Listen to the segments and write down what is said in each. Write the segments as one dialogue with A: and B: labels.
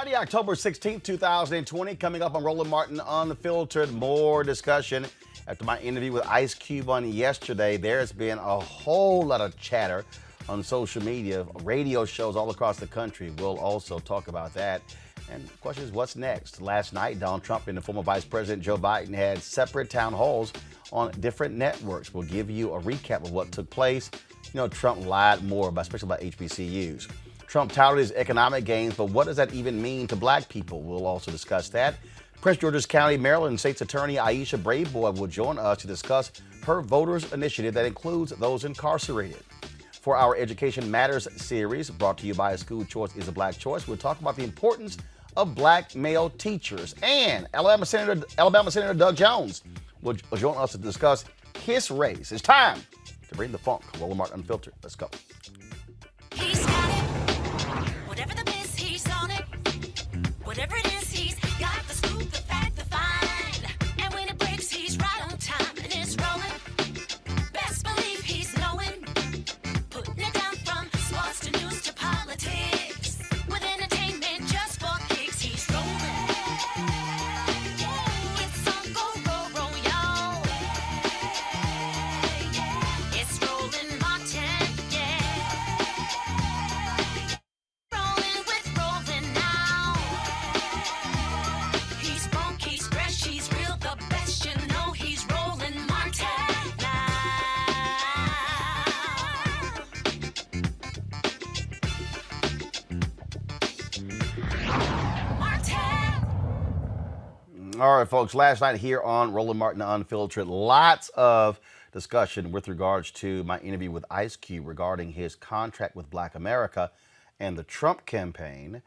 A: Friday, October 16th, 2020, coming up on Roland Martin Unfiltered. More discussion after my interview with Ice Cube on yesterday. There's been a whole lot of chatter on social media, radio shows all across the country. We'll also talk about that. And the question is, what's next? Last night, Donald Trump and the former Vice President Joe Biden had separate town halls on different networks. We'll give you a recap of what took place. You know, Trump lied more, especially about HBCUs. Trump touted his economic gains, but what does that even mean to black people? We'll also discuss that. Prince George's County, Maryland State's Attorney Aisha Braveboy will join us to discuss her voters initiative that includes those incarcerated. For our Education Matters series, brought to you by A School Choice is a Black Choice, we'll talk about the importance of black male teachers. And Alabama Senator Doug Jones will join us to discuss his race. It's time to bring the funk. Roland Martin Unfiltered. Let's go.
B: He's got it. Whatever the biz, he's on it. Whatever it is, he's got the scoop, the fact, the find. And when it breaks, he's right on time and it's rolling. Best believe he's knowing. Putting it down from sports to news to politics. With entertainment just for kicks, he's rolling. It's on go, y'all. It's Roland Martin, Rolling with Roland now. He's funky, he's fresh, he's real, the best, you know he's Roland Martin now. Martin.
A: All right, folks, last night here on Roland Martin Unfiltered, lots of discussion with regards to my interview with Ice Cube regarding his contract with Black America and the Trump campaign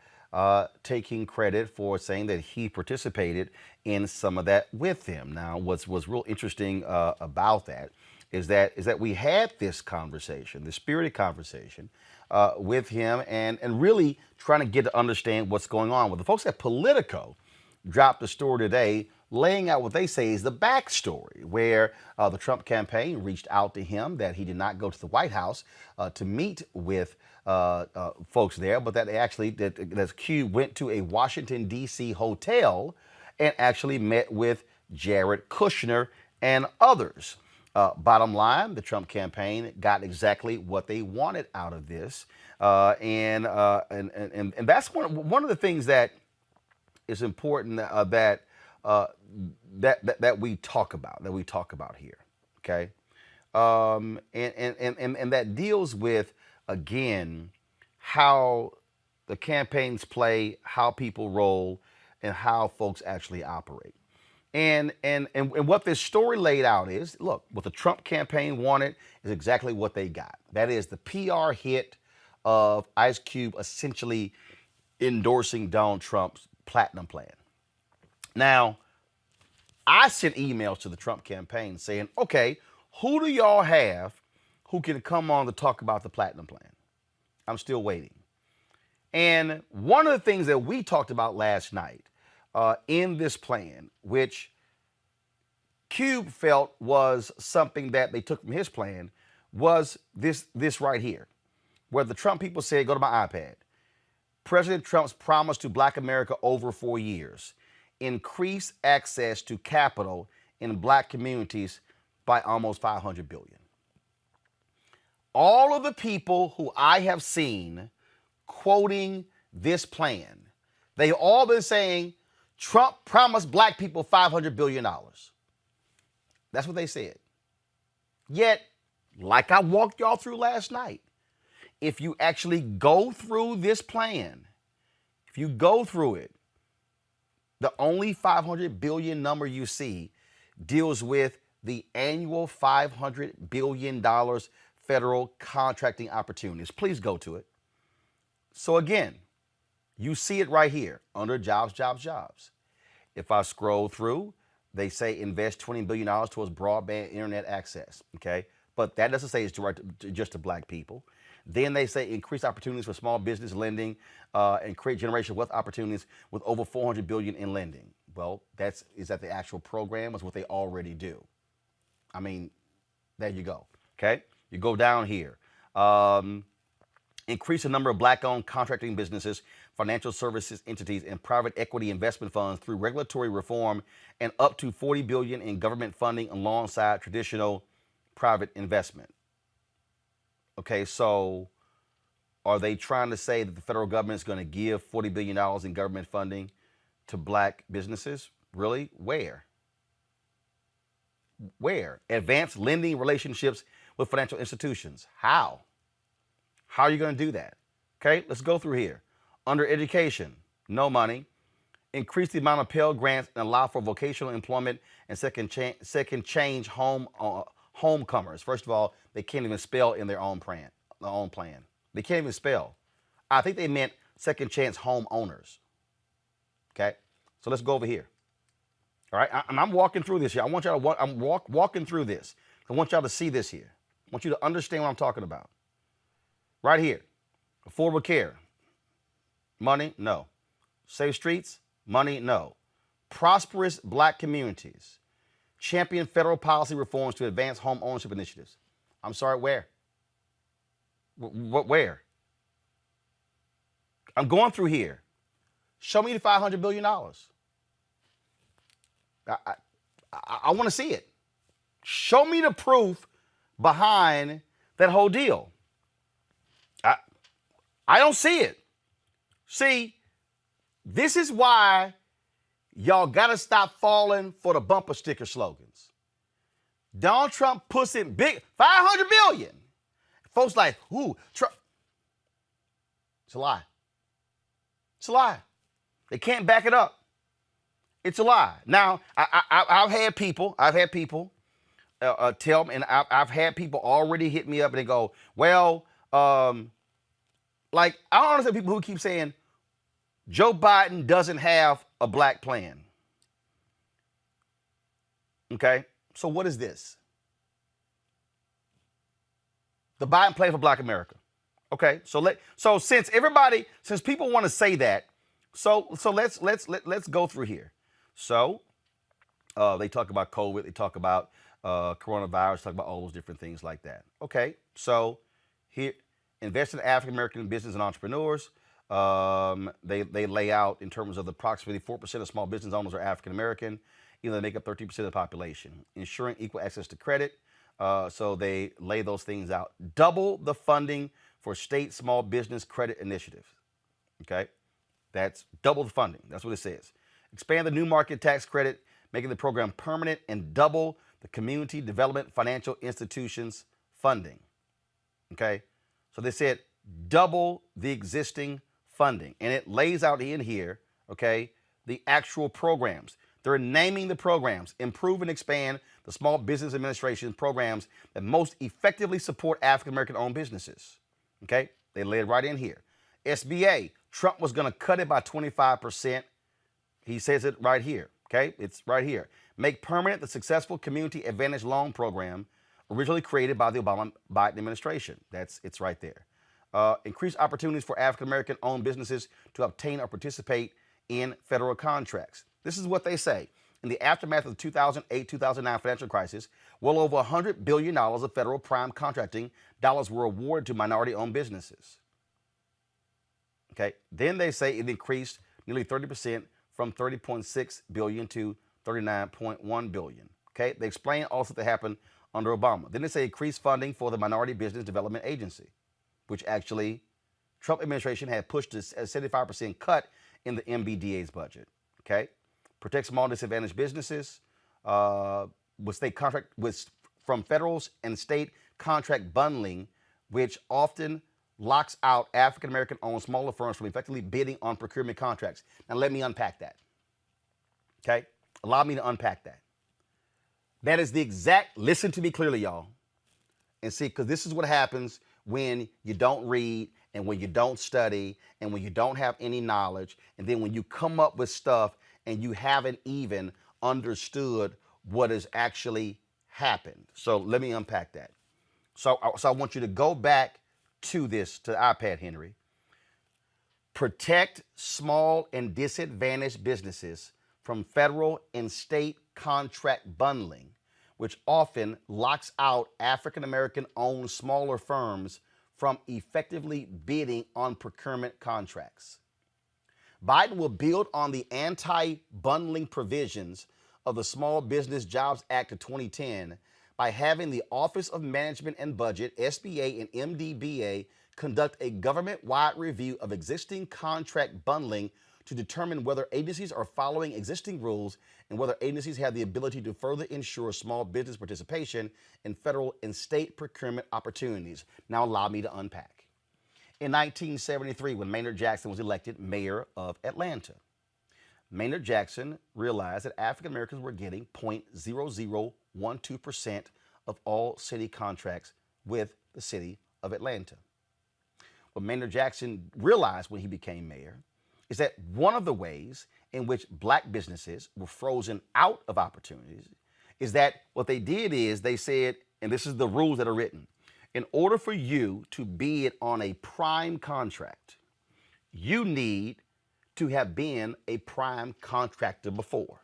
A: taking credit for saying that he participated in some of that with him. Now, what's real interesting about that is that we had this conversation, this spirited conversation with him and really trying to get to understand what's going on. Well, the folks at Politico dropped a story today laying out what they say is the backstory, where the Trump campaign reached out to him that he did not go to the White House to meet with folks there, but that actually that Cube went to a Washington, D.C. hotel and actually met with Jared Kushner and others. Bottom line, the Trump campaign got exactly what they wanted out of this, and that's one of the things that is important that we talk about here, okay, and that deals with again how the campaigns play, how people roll, and how folks actually operate. And what this story laid out is, look, what the Trump campaign wanted is exactly what they got. That is the PR hit of Ice Cube essentially endorsing Donald Trump's Platinum Plan. Now, I sent emails to the Trump campaign saying, okay, who do y'all have who can come on to talk about the Platinum Plan? I'm still waiting. And one of the things that we talked about last night in this plan, which Cube felt was something that they took from his plan, was this right here, where the Trump people said, go to my iPad. President Trump's promise to Black America over 4 years: increase access to capital in black communities by almost $500 billion. All of the people who I have seen quoting this plan, they've all been saying Trump promised black people $500 billion. That's what they said. Yet, like I walked y'all through last night, if you actually go through this plan, if you go through it, the only $500 billion number you see deals with the annual $500 billion federal contracting opportunities. Please go to it. So again, you see it right here under jobs, jobs, jobs. If I scroll through, they say invest $20 billion towards broadband internet access, okay? But that doesn't say it's direct just to black people. Then they say increase opportunities for small business lending and create generational wealth opportunities with over $400 billion in lending. Well, is that the actual program? Is what they already do. I mean, there you go. Okay, you go down here. Increase the number of black-owned contracting businesses financial services entities, and private equity investment funds through regulatory reform and up to $40 billion in government funding alongside traditional private investment. Okay, so are they trying to say that the federal government is going to give $40 billion in government funding to black businesses? Really? Where? Where? Advanced lending relationships with financial institutions. How? How are you going to do that? Okay, let's go through here. Under education, no money. Increase the amount of Pell Grants and allow for vocational employment and second change homecomers. First of all, they can't even spell in their own plan. They can't even spell. I think they meant second chance homeowners. Okay, so let's go over here. All right, I'm walking through this here. I want y'all to I'm walking through this. I want y'all to see this here. I want you to understand what I'm talking about. Right here, affordable care. Money, no. Safe streets, money, no. Prosperous black communities. Champion federal policy reforms to advance home ownership initiatives. I'm sorry, where? Where? I'm going through here. Show me the $500 billion. I want to see it. Show me the proof behind that whole deal. I don't see it. See, this is why y'all got to stop falling for the bumper sticker slogans. Donald Trump puts in big $500 billion. Folks like, ooh, Trump. It's a lie. It's a lie. They can't back it up. It's a lie. Now, I've had people tell me, and I've had people already hit me up and they go, well, like, I don't understand people who keep saying Joe Biden doesn't have a black plan. Okay, so what is this? The Biden plan for Black America. Okay, so since people want to say that, so let's go through here. So they talk about COVID, they talk about coronavirus, talk about all those different things like that. Okay, so here, invest in African American business and entrepreneurs. They lay out in terms of the approximately 4% of small business owners are African American, even though they make up 13% of the population. Ensuring equal access to credit. So they lay those things out. Double the funding for state small business credit initiatives. Okay, that's double the funding. That's what it says. Expand the new market tax credit, making the program permanent, and double the community development financial institutions funding. Okay, so they said double the existing funding, and it lays out in here, okay, the actual programs. They're naming the programs. Improve and expand the Small Business Administration programs that most effectively support African American owned businesses. Okay, they lay it right in here. SBA, Trump was going to cut it by 25%. He says it right here. Okay, it's right here. Make permanent the successful Community Advantage Loan Program originally created by the Obama-Biden administration. It's right there. Increase opportunities for African American owned businesses to obtain or participate in federal contracts. This is what they say. In the aftermath of the 2008-2009 financial crisis, well over $100 billion of federal prime contracting dollars were awarded to minority-owned businesses. Okay, then they say it increased nearly 30% from $30.6 billion to $39.1 billion. Okay, they explain also that happened under Obama. Then they say increased funding for the Minority Business Development Agency, which actually Trump administration had pushed a 75% cut in the MBDA's budget. Okay, protect small disadvantaged businesses with state contract from federal and state contract bundling, which often locks out African American owned smaller firms from effectively bidding on procurement contracts. Now let me unpack that. Okay, allow me to unpack that. That is the exact, listen to me clearly, y'all, and see, because this is what happens when you don't read and when you don't study and when you don't have any knowledge, and then when you come up with stuff and you haven't even understood what has actually happened. So let me unpack that. So I want you to go back to this, to the iPad, Henry. Protect small and disadvantaged businesses from federal and state contract bundling, which often locks out African American owned smaller firms from effectively bidding on procurement contracts. Biden will build on the anti-bundling provisions of the Small Business Jobs Act of 2010 by having the Office of Management and Budget, SBA and MDBA, conduct a government-wide review of existing contract bundling to determine whether agencies are following existing rules and whether agencies have the ability to further ensure small business participation in federal and state procurement opportunities. Now allow me to unpack. In 1973, when Maynard Jackson was elected mayor of Atlanta, Maynard Jackson realized that African Americans were getting 0.0012% of all city contracts with the city of Atlanta. What Maynard Jackson realized when he became mayor is that one of the ways in which black businesses were frozen out of opportunities is that what they did is they said, and this is the rules that are written, in order for you to bid on a prime contract, you need to have been a prime contractor before.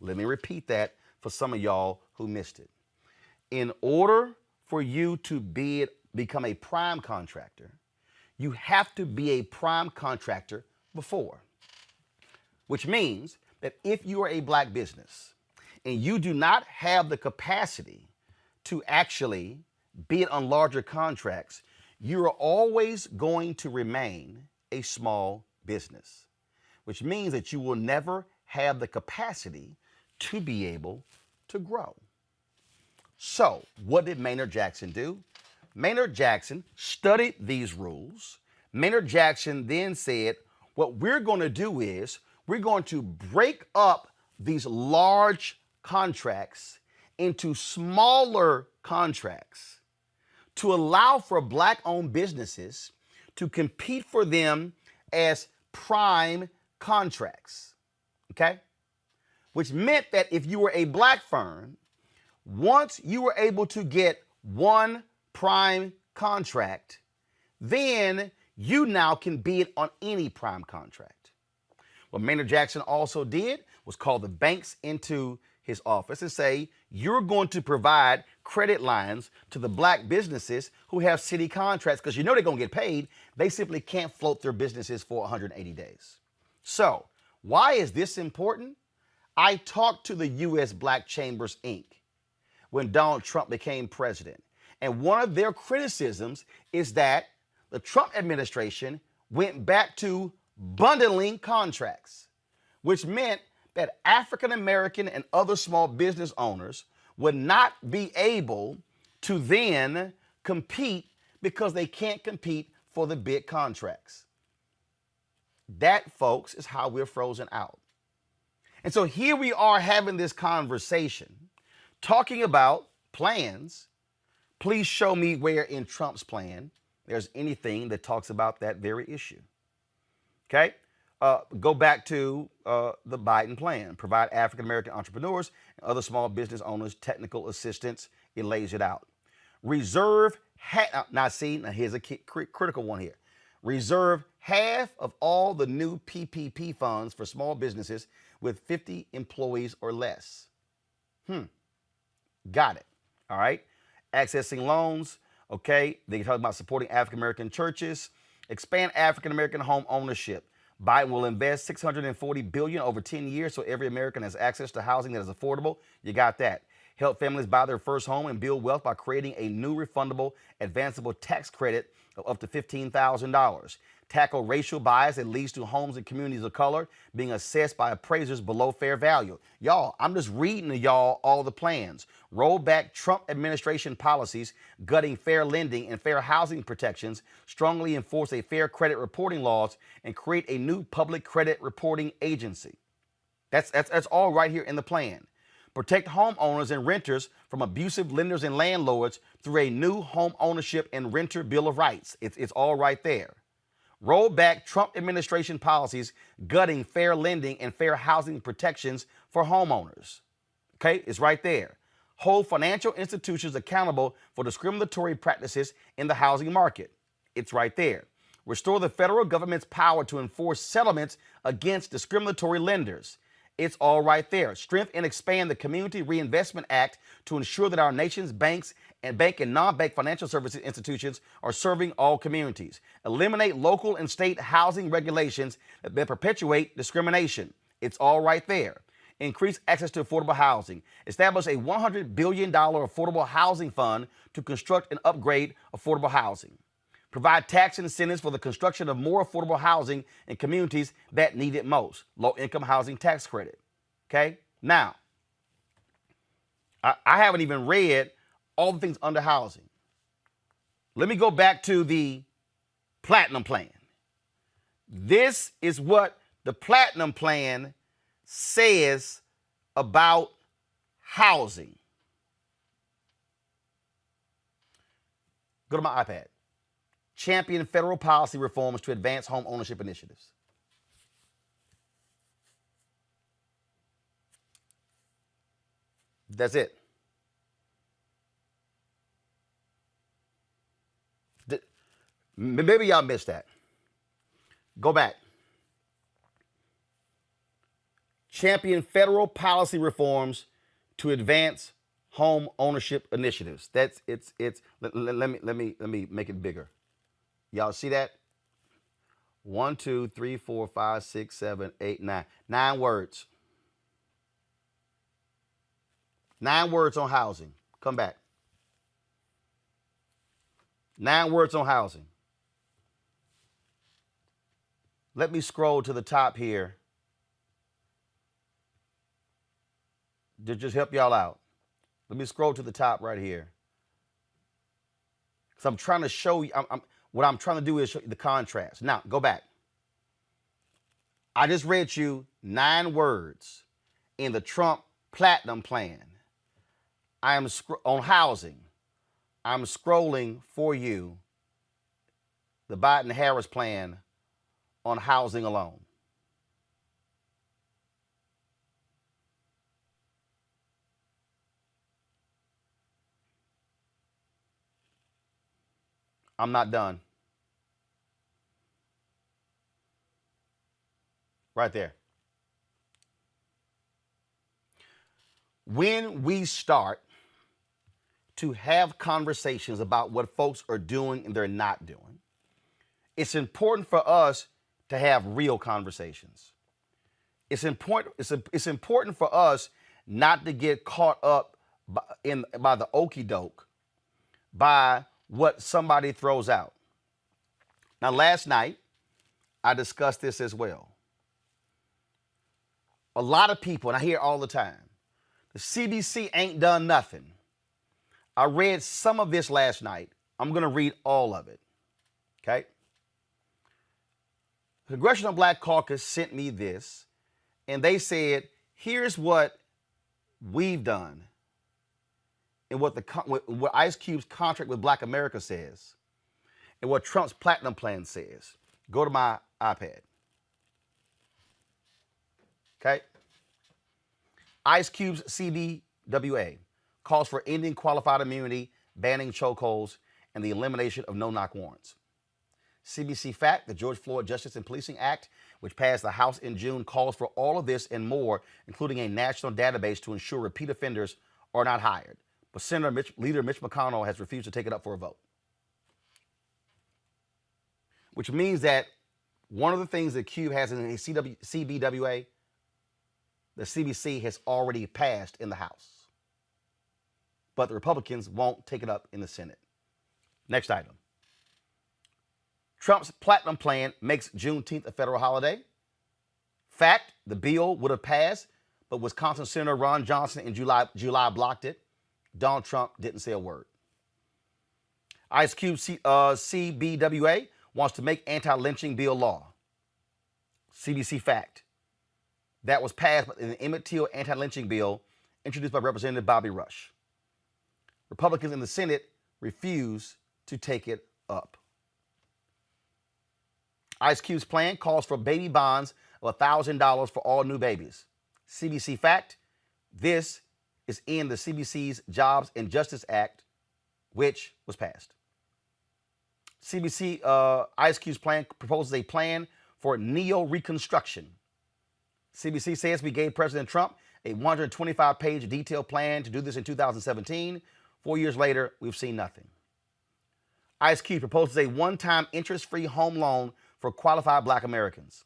A: Let me repeat that for some of y'all who missed it. In order for you to become a prime contractor, you have to be a prime contractor before. Which means that if you are a black business and you do not have the capacity to actually bid on larger contracts, you are always going to remain a small business, which means that you will never have the capacity to be able to grow. So, what did Maynard Jackson do? Maynard Jackson studied these rules. Maynard Jackson then said, what we're going to do is we're going to break up these large contracts into smaller contracts to allow for black-owned businesses to compete for them as prime contracts, okay? Which meant that if you were a black firm, once you were able to get one prime contract, then you now can bid on any prime contract. What Maynard Jackson also did was call the banks into his office and say, you're going to provide credit lines to the black businesses who have city contracts because you know they're going to get paid. They simply can't float their businesses for 180 days. So why is this important? I talked to the U.S. Black Chambers, Inc. when Donald Trump became president. And one of their criticisms is that the Trump administration went back to bundling contracts, which meant that African American and other small business owners would not be able to then compete because they can't compete for the big contracts. That, folks, is how we're frozen out. And so here we are having this conversation, talking about plans. Please show me where in Trump's plan there's anything that talks about that very issue. Okay? Go back to the Biden plan. Provide African-American entrepreneurs and other small business owners technical assistance. It lays it out. Reserve, now here's a critical one here. Reserve half of all the new PPP funds for small businesses with 50 employees or less. Got it. All right. Accessing loans. Okay. They talk about supporting African-American churches. Expand African-American home ownership. Biden will invest $640 billion over 10 years so every American has access to housing that is affordable. You got that. Help families buy their first home and build wealth by creating a new refundable, advanceable tax credit of up to $15,000. Tackle racial bias that leads to homes in communities of color being assessed by appraisers below fair value. Y'all, I'm just reading to y'all all the plans. Roll back Trump administration policies, gutting fair lending and fair housing protections, strongly enforce a fair credit reporting laws, and create a new public credit reporting agency. That's all right here in the plan. Protect homeowners and renters from abusive lenders and landlords through a new home ownership and renter bill of rights. It's all right there. Roll back Trump administration policies gutting fair lending and fair housing protections for homeowners. Okay, it's right there. Hold financial institutions accountable for discriminatory practices in the housing market. It's right there. Restore the federal government's power to enforce settlements against discriminatory lenders. It's all right there. Strengthen and expand the Community Reinvestment Act to ensure that our nation's banks and bank and non-bank financial services institutions are serving all communities. Eliminate local and state housing regulations that perpetuate discrimination. It's all right there. Increase access to affordable housing. Establish a $100 billion affordable housing fund to construct and upgrade affordable housing. Provide tax incentives for the construction of more affordable housing in communities that need it most. Low-income housing tax credit. Okay? Now, I haven't even read all the things under housing. Let me go back to the Platinum Plan. This is what the Platinum Plan says about housing. Go to my iPad. Champion federal policy reforms to advance home ownership initiatives. That's it. Maybe y'all missed that. Go back. Champion federal policy reforms to advance home ownership initiatives. That's it's. Let me make it bigger. Y'all see that? 1, 2, 3, 4, 5, 6, 7, 8, 9. 9 words. 9 words on housing. Come back. 9 words on housing. Let me scroll to the top here to just help y'all out. Let me scroll to the top right here. Because I'm trying to show you, what I'm trying to do is show you the contrast. Now, go back. I just read you 9 words in the Trump Platinum Plan. I am on housing. I'm scrolling for you the Biden-Harris plan on housing alone. I'm not done. Right there. When we start to have conversations about what folks are doing and they're not doing, it's important for us to have real conversations. It's important for us not to get caught up by the okie doke, by what somebody throws out. Now, last night, I discussed this as well. A lot of people, and I hear all the time, the CDC ain't done nothing. I read some of this last night. I'm going to read all of it. Okay? The Congressional Black Caucus sent me this, and they said, here's what we've done and what Ice Cube's contract with Black America says and what Trump's Platinum Plan says. Go to my iPad. Okay? Ice Cube's CBWA calls for ending qualified immunity, banning chokeholds, and the elimination of no-knock warrants. CBC Fact, the George Floyd Justice and Policing Act, which passed the House in June, calls for all of this and more, including a national database to ensure repeat offenders are not hired. But Leader Mitch McConnell has refused to take it up for a vote. Which means that one of the things that Cube has in his CBWA, the CBC has already passed in the House. But the Republicans won't take it up in the Senate. Next item. Trump's Platinum Plan makes Juneteenth a federal holiday. Fact, the bill would have passed, but Wisconsin Senator Ron Johnson in July blocked it. Donald Trump didn't say a word. Ice Cube CBWA wants to make anti-lynching bill law. CBC Fact. That was passed in the Emmett Till anti-lynching bill introduced by Representative Bobby Rush. Republicans in the Senate refuse to take it up. Ice Cube's plan calls for baby bonds of $1,000 for all new babies. CBC Fact, this is in the CBC's Jobs and Justice Act, which was passed. CBC Ice Cube's plan proposes a plan for neo-reconstruction. CBC says we gave President Trump a 125-page detailed plan to do this in 2017. 4 years later, we've seen nothing. Ice Cube proposes a one-time interest-free home loan for qualified Black Americans.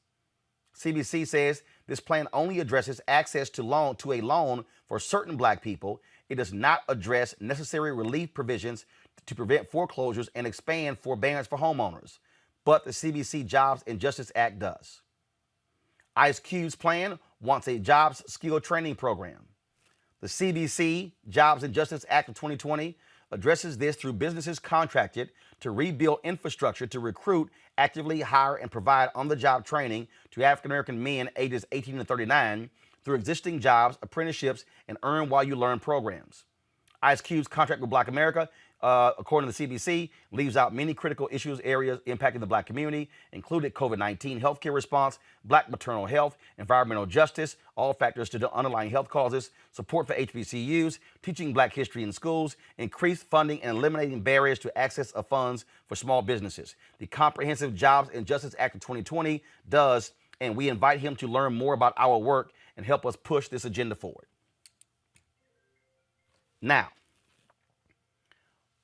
A: CBC says this plan only addresses access to a loan for certain Black people. It does not address necessary relief provisions to prevent foreclosures and expand forbearance for homeowners. But the CBC Jobs and Justice Act does. Ice Cube's plan wants a jobs skill training program. The CBC Jobs and Justice Act of 2020 addresses this through businesses contracted to rebuild infrastructure to recruit, actively hire, and provide on-the-job training to African-American men ages 18 to 39 through existing jobs, apprenticeships, and earn-while-you-learn programs. Ice Cube's contract with Black America, according to the CBC, leaves out many critical areas impacting the Black community, including COVID-19 healthcare response, Black maternal health, environmental justice, all factors to the underlying health causes, support for HBCUs, teaching Black history in schools, increased funding and eliminating barriers to access of funds for small businesses. The Comprehensive Jobs and Justice Act of 2020 does, and we invite him to learn more about our work and help us push this agenda forward. Now,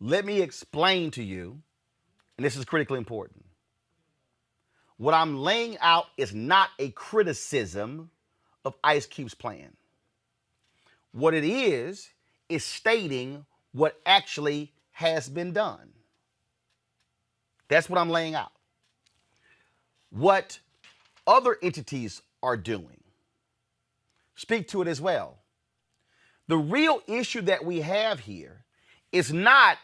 A: let me explain to you, and this is critically important. What I'm laying out is not a criticism of Ice Cube's plan. What it is stating what actually has been done. That's what I'm laying out. What other entities are doing. Speak to it as well. The real issue that we have here is not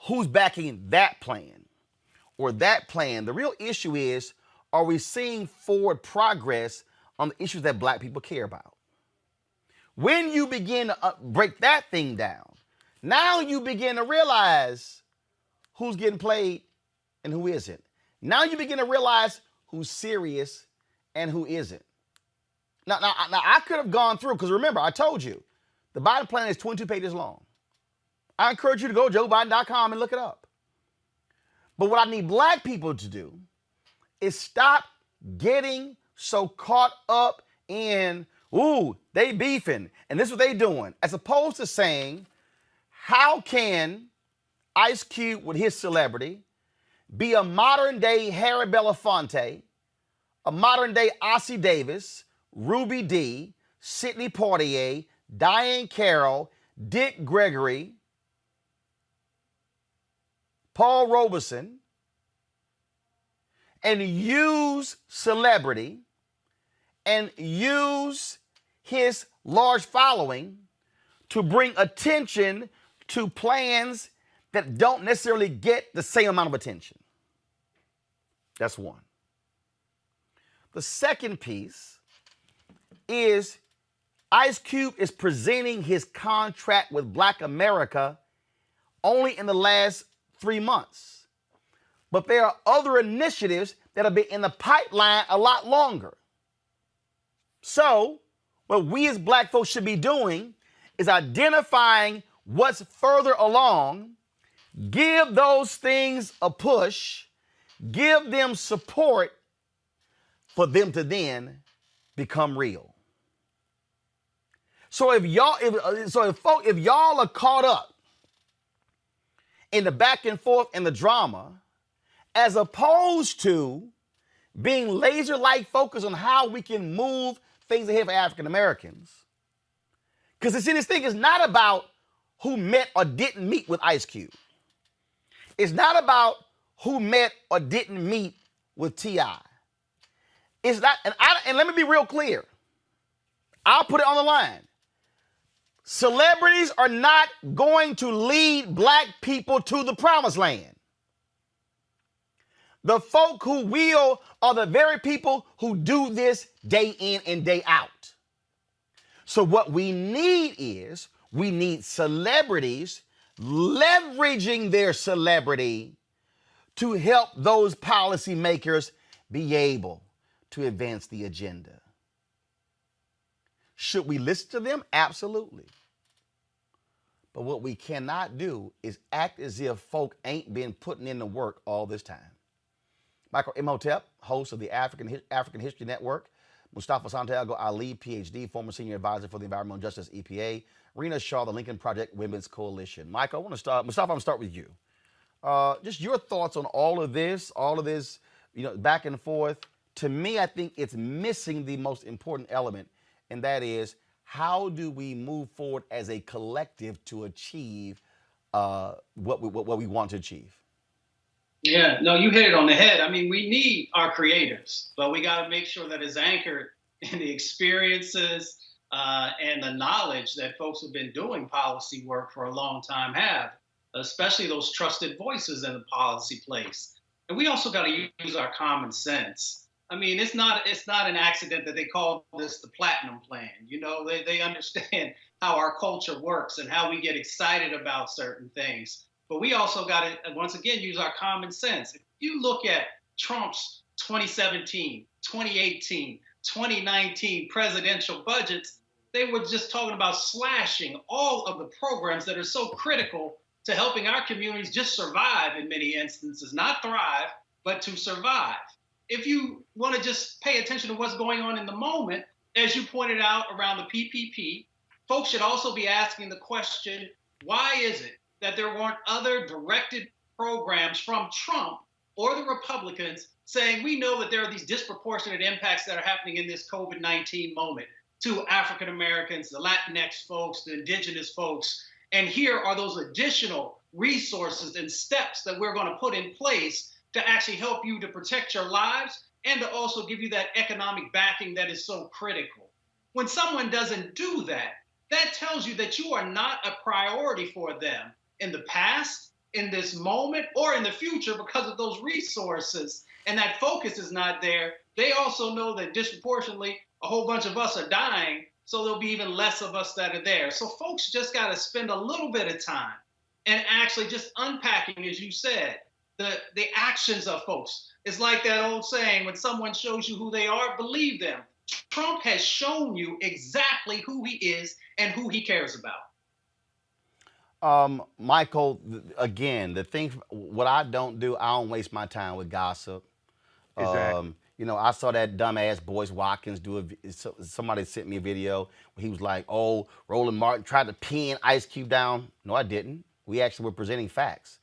A: who's backing that plan or that plan. The real issue is, are we seeing forward progress on the issues that Black people care about? When you begin to break that thing down, now you begin to realize who's getting played and who isn't. Now you begin to realize who's serious and who isn't. Now I could have gone through, because remember, I told you, the Biden plan is 22 pages long. I encourage you to go to JoeBiden.com and look it up. But what I need Black people to do is stop getting so caught up in, ooh, they beefing, and this is what they doing, as opposed to saying, how can Ice Cube with his celebrity be a modern-day Harry Belafonte, a modern-day Ossie Davis, Ruby Dee, Sidney Poitier, Diane Carroll, Dick Gregory, Paul Robeson, and use celebrity and use his large following to bring attention to plans that don't necessarily get the same amount of attention? That's one. The second piece is Ice Cube is presenting his contract with Black America only in the last 3 months. But there are other initiatives that have been in the pipeline a lot longer. So, what we as Black folks should be doing is identifying what's further along, give those things a push, give them support for them to then become real. So if y'all are caught up in the back and forth and the drama, as opposed to being laser-like focused on how we can move things ahead for African Americans. Because this thing is not about who met or didn't meet with Ice Cube. It's not about who met or didn't meet with T.I. It's not, and let me be real clear. I'll put it on the line. Celebrities are not going to lead Black people to the promised land. The folk who will are the very people who do this day in and day out. So what we need celebrities leveraging their celebrity to help those policymakers be able to advance the agenda. Should we listen to them? Absolutely. But what we cannot do is act as if folk ain't been putting in the work all this time. Michael Imhotep, host of the African History Network, Mustafa Santiago Ali, PhD, former senior advisor for the Environmental Justice EPA. Rena Shaw, the Lincoln Project Women's Coalition. Michael, I want to start. Mustafa, I'm going to start with you. Just your thoughts on all of this, back and forth. To me, I think it's missing the most important element, and that is how do we move forward as a collective to achieve what we want to achieve?
C: Yeah, no, you hit it on the head. I mean, we need our creators, but we got to make sure that it's anchored in the experiences and the knowledge that folks who've been doing policy work for a long time have, especially those trusted voices in the policy place. And we also got to use our common sense. I mean, it's not an accident that they call this the Platinum Plan. They understand how our culture works and how we get excited about certain things. But we also got to, once again, use our common sense. If you look at Trump's 2017, 2018, 2019 presidential budgets, they were just talking about slashing all of the programs that are so critical to helping our communities just survive in many instances, not thrive, but to survive. If you want to just pay attention to what's going on in the moment, as you pointed out around the PPP, folks should also be asking the question, why is it that there weren't other directed programs from Trump or the Republicans saying, we know that there are these disproportionate impacts that are happening in this COVID-19 moment to African Americans, the Latinx folks, the indigenous folks. And here are those additional resources and steps that we're going to put in place to actually help you to protect your lives and to also give you that economic backing that is so critical. When someone doesn't do that, that tells you that you are not a priority for them in the past, in this moment, or in the future because of those resources. And that focus is not there. They also know that disproportionately a whole bunch of us are dying, so there'll be even less of us that are there. So folks just got to spend a little bit of time and actually just unpacking, as you said, the actions of folks. It's like that old saying, when someone shows you who they are, believe them. Trump has shown you exactly who he is and who he cares about.
A: Michael, again, the thing, what I don't do, I don't waste my time with gossip.
D: Exactly.
A: I saw that dumbass Boyce Watkins somebody sent me a video where he was like, oh, Roland Martin tried to pin Ice Cube down. No, I didn't. We actually were presenting facts.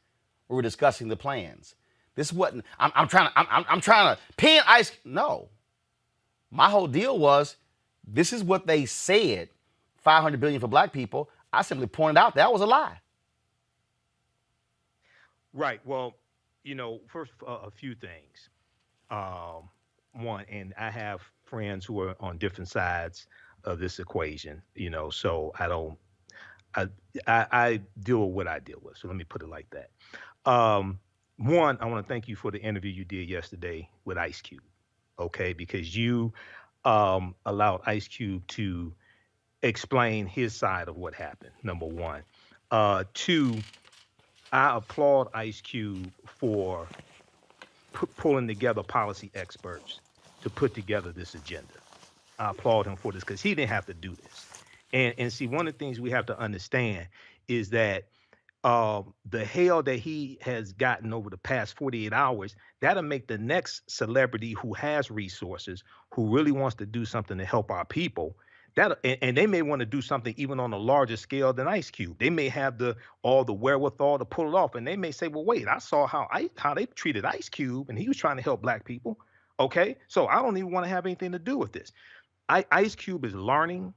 A: We were discussing the plans. This wasn't, I'm trying to pin Ice. No. My whole deal was, this is what they said, $500 billion for black people. I simply pointed out that was a lie.
D: Right. Well, first, a few things. One, and I have friends who are on different sides of this equation, so I deal with what I deal with. So let me put it like that. One, I want to thank you for the interview you did yesterday with Ice Cube. Okay, because you allowed Ice Cube to explain his side of what happened, number one. Two, I applaud Ice Cube for pulling together policy experts to put together this agenda. I applaud him for this because he didn't have to do this. And see, one of the things we have to understand is that the hell that he has gotten over the past 48 hours, that'll make the next celebrity who has resources, who really wants to do something to help our people, and they may want to do something even on a larger scale than Ice Cube. They may have all the wherewithal to pull it off, and they may say, well, wait, I saw how they treated Ice Cube, and he was trying to help black people. Okay, so I don't even want to have anything to do with this. Ice Cube is learning,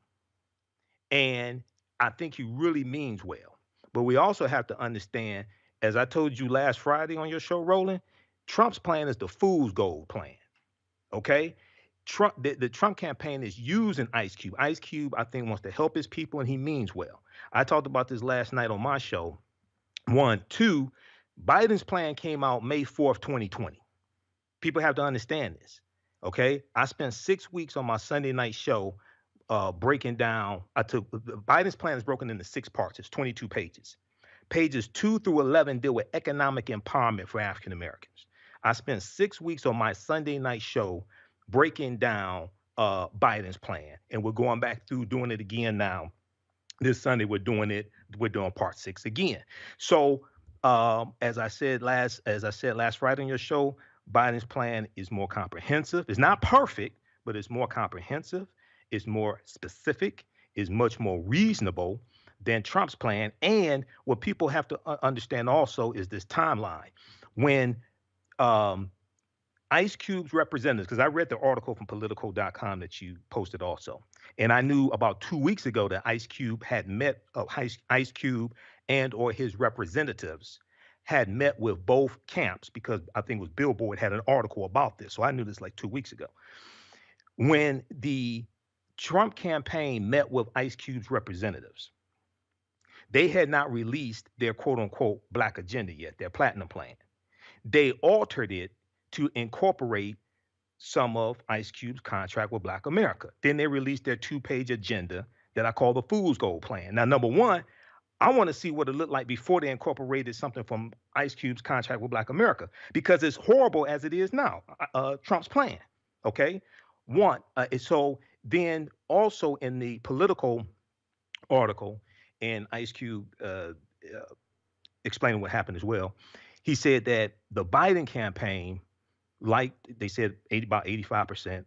D: and I think he really means well. But we also have to understand, as I told you last Friday on your show, Roland, Trump's plan is the fool's gold plan. Okay? The Trump campaign is using Ice Cube. Ice Cube, I think, wants to help his people, and he means well. I talked about this last night on my show. One. Two, Biden's plan came out May 4th, 2020. People have to understand this. Okay? I spent 6 weeks on my Sunday night show breaking down. Biden's plan is broken into 6 parts. It's 22 pages. Pages 2 through 11 deal with economic empowerment for African Americans. I spent 6 weeks on my Sunday night show breaking down Biden's plan, and we're going back through doing it again now. This Sunday we're doing part 6 again. So as I said last Friday on your show, Biden's plan is more comprehensive. It's not perfect, but it's more comprehensive, it's more specific, is much more reasonable than Trump's plan. And what people have to understand also is this timeline. When um, Ice Cube's representatives, because I read the article from Politico.com that you posted also, and I knew about 2 weeks ago that Ice Cube had met Ice Cube and or his representatives had met with both camps, because I think it was Billboard had an article about this. So I knew this like 2 weeks ago. When the Trump campaign met with Ice Cube's representatives, they had not released their quote unquote black agenda yet, their platinum plan. They altered it to incorporate some of Ice Cube's contract with Black America. Then they released their 2-page agenda that I call the Fool's Gold Plan. Now, number one, I want to see what it looked like before they incorporated something from Ice Cube's contract with Black America, because it's horrible as it is now, Trump's plan, okay? So then also in the Political article, and Ice Cube explaining what happened as well, he said that the Biden campaign, like they said, about 85%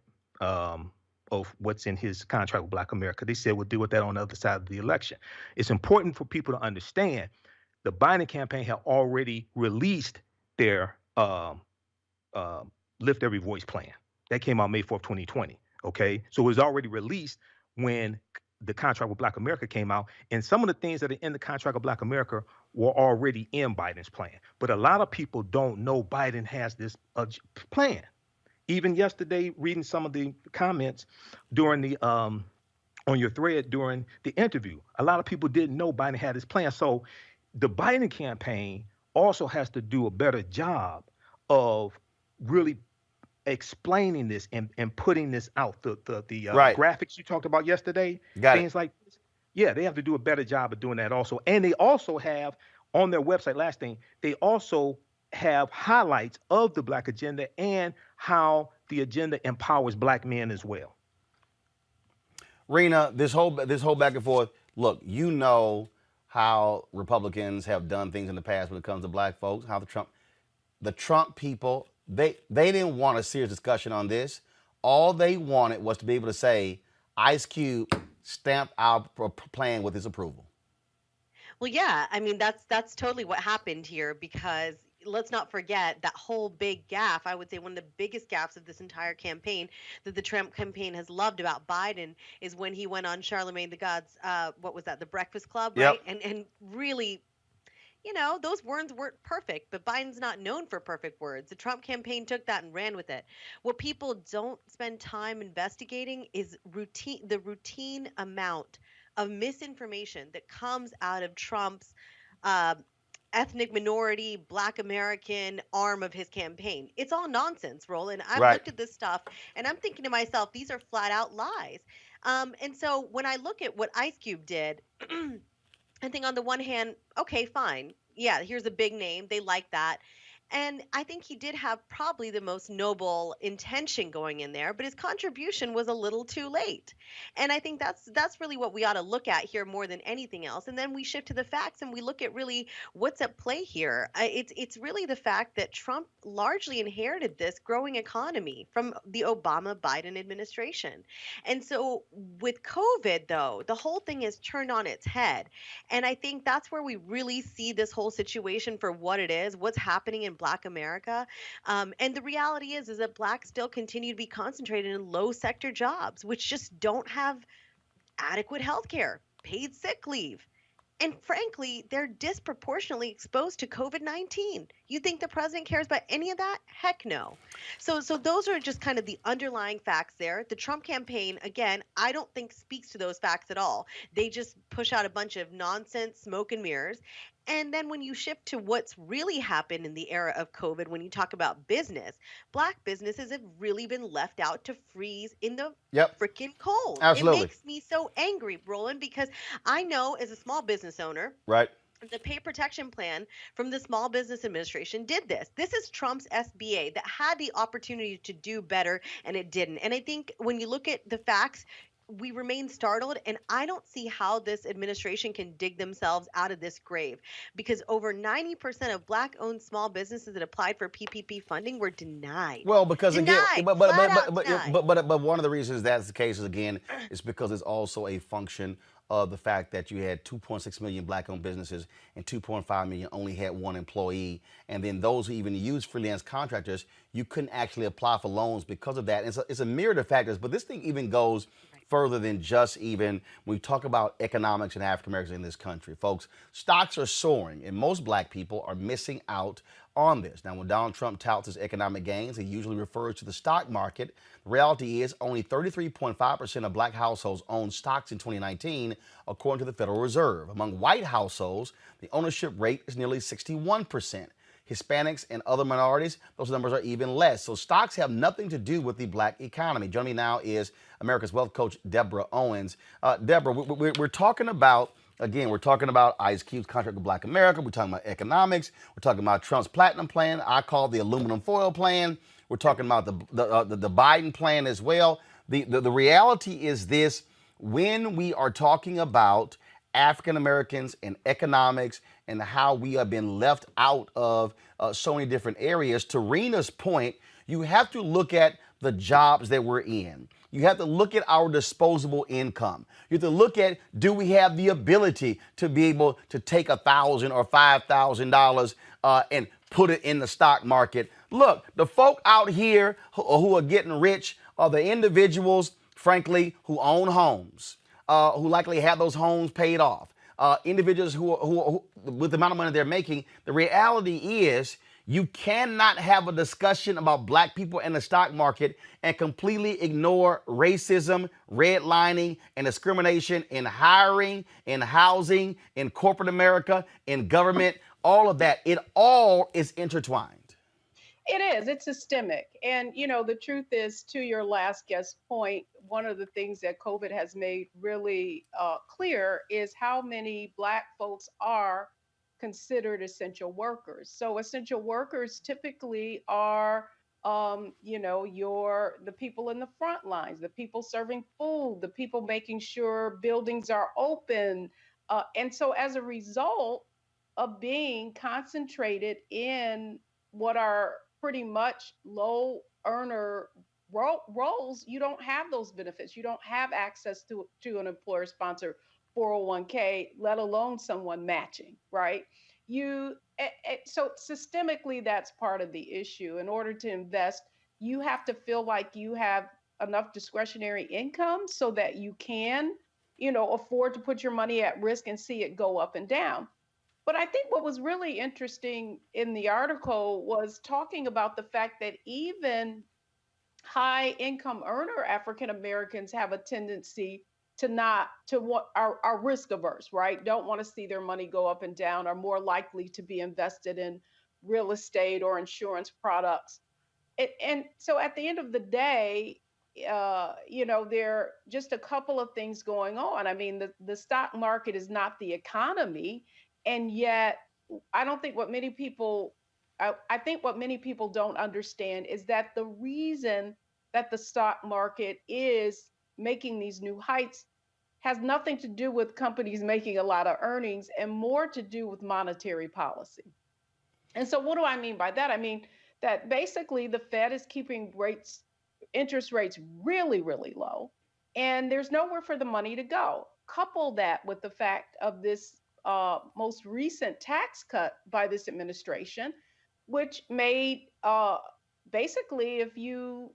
D: of what's in his contract with Black America, they said we'll deal with that on the other side of the election. It's important for people to understand the Biden campaign had already released their Lift Every Voice plan. That came out May 4th, 2020. Okay, so it was already released when the contract with Black America came out, and some of the things that are in the contract of Black America were already in Biden's plan. But a lot of people don't know Biden has this plan. Even yesterday, reading some of the comments during the on your thread during the interview, a lot of people didn't know Biden had his plan. So the Biden campaign also has to do a better job of really explaining this and putting this out. The
A: Right.
D: graphics you talked about yesterday,
A: Got it.
D: things like this. Yeah, they have to do a better job of doing that also. And they also have on their website, last thing, they also have highlights of the Black agenda and how the agenda empowers Black men as well.
A: Rena, this whole back and forth. Look, you know how Republicans have done things in the past when it comes to black folks. How the Trump people, they didn't want a serious discussion on this. All they wanted was to be able to say Ice Cube stamped our plan with his approval.
E: Well, yeah, I mean that's totally what happened here, because let's not forget that whole big gaffe. I would say one of the biggest gaffes of this entire campaign that the Trump campaign has loved about Biden is when he went on Charlemagne the God's what was that, the Breakfast Club, right?
A: Yep.
E: And really, you know, those words weren't perfect, but Biden's not known for perfect words. The Trump campaign took that and ran with it. What people don't spend time investigating is the routine amount of misinformation that comes out of Trump's ethnic minority, Black American arm of his campaign. It's all nonsense, Roland. I've
A: Right.
E: looked at this stuff and I'm thinking to myself, these are flat out lies. And so when I look at what Ice Cube did, I think on the one hand, okay, fine. Yeah, here's a big name. They like that. And I think he did have probably the most noble intention going in there, but his contribution was a little too late. And I think that's really what we ought to look at here more than anything else. And then we shift to the facts and we look at really what's at play here. It's really the fact that Trump largely inherited this growing economy from the Obama-Biden administration. And so with COVID, though, the whole thing is turned on its head. And I think that's where we really see this whole situation for what it is, what's happening in Black America. And the reality is that Blacks still continue to be concentrated in low sector jobs, which just don't have adequate health care, paid sick leave. And frankly, they're disproportionately exposed to COVID-19. You think the president cares about any of that? Heck no. So those are just kind of the underlying facts there. The Trump campaign, again, I don't think speaks to those facts at all. They just push out a bunch of nonsense, smoke and mirrors. And then when you shift to what's really happened in the era of COVID, when you talk about business, Black businesses have really been left out to freeze in the
A: Yep.
E: freaking cold.
A: Absolutely.
E: It makes me so angry, Roland, because I know as a small business owner,
A: Right.
E: the pay protection plan from the Small Business Administration did this. This is Trump's SBA that had the opportunity to do better, and it didn't. And I think when you look at the facts, we remain startled, and I don't see how this administration can dig themselves out of this grave, because over 90% of black owned small businesses that applied for PPP funding were denied.
A: Well, because again,
E: Denied, flat out denied.
A: but one of the reasons that's the case is again is because it's also a function of the fact that you had 2.6 million black-owned businesses and 2.5 million only had one employee, and then those who even use freelance contractors, you couldn't actually apply for loans because of that. And it's a myriad of factors, but this thing even goes further than just even when we talk about economics and African Americans in this country. Folks, stocks are soaring, and most black people are missing out on this. Now, when Donald Trump touts his economic gains, he usually refers to the stock market. The reality is only 33.5% of black households own stocks in 2019, according to the Federal Reserve. Among white households, the ownership rate is nearly 61%. Hispanics and other minorities, those numbers are even less. So stocks have nothing to do with the black economy. Joining me now is America's Wealth Coach, Deborah Owens. Deborah, we're talking about, again, we're talking about Ice Cube's contract with Black America. We're talking about economics. We're talking about Trump's platinum plan. I call the aluminum foil plan. We're talking about the Biden plan as well. The reality is this: when we are talking about African Americans and economics and how we have been left out of so many different areas, to Rena's point, you have to look at the jobs that we're in. You have to look at our disposable income. You have to look at, do we have the ability to be able to take $1,000 or $5,000 and put it in the stock market? Look, the folk out here who are getting rich are the individuals, frankly, who own homes, who likely have those homes paid off. Individuals who, with the amount of money they're making, the reality is you cannot have a discussion about black people in the stock market and completely ignore racism, redlining, and discrimination in hiring, in housing, in corporate America, in government, all of that. It all is intertwined.
F: It is. It's systemic. And, the truth is, to your last guest point, one of the things that COVID has made really clear is how many Black folks are considered essential workers. So essential workers typically are, the people in the front lines, the people serving food, the people making sure buildings are open. And so as a result of being concentrated in what are pretty much low earner roles, you don't have those benefits. You don't have access to an employer sponsored 401k, let alone someone matching, right? So systemically, that's part of the issue. In order to invest, you have to feel like you have enough discretionary income so that you can, afford to put your money at risk and see it go up and down. But I think what was really interesting in the article was talking about the fact that even high income earner African Americans have a tendency are risk averse, right? Don't want to see their money go up and down, are more likely to be invested in real estate or insurance products. And so at the end of the day, there are just a couple of things going on. I mean, the stock market is not the economy. And yet, I think what many people don't understand is that the reason that the stock market is making these new heights has nothing to do with companies making a lot of earnings and more to do with monetary policy. And so what do I mean by that? I mean that basically the Fed is keeping interest rates really, really low, and there's nowhere for the money to go. Couple that with the fact of this most recent tax cut by this administration, which made basically, if you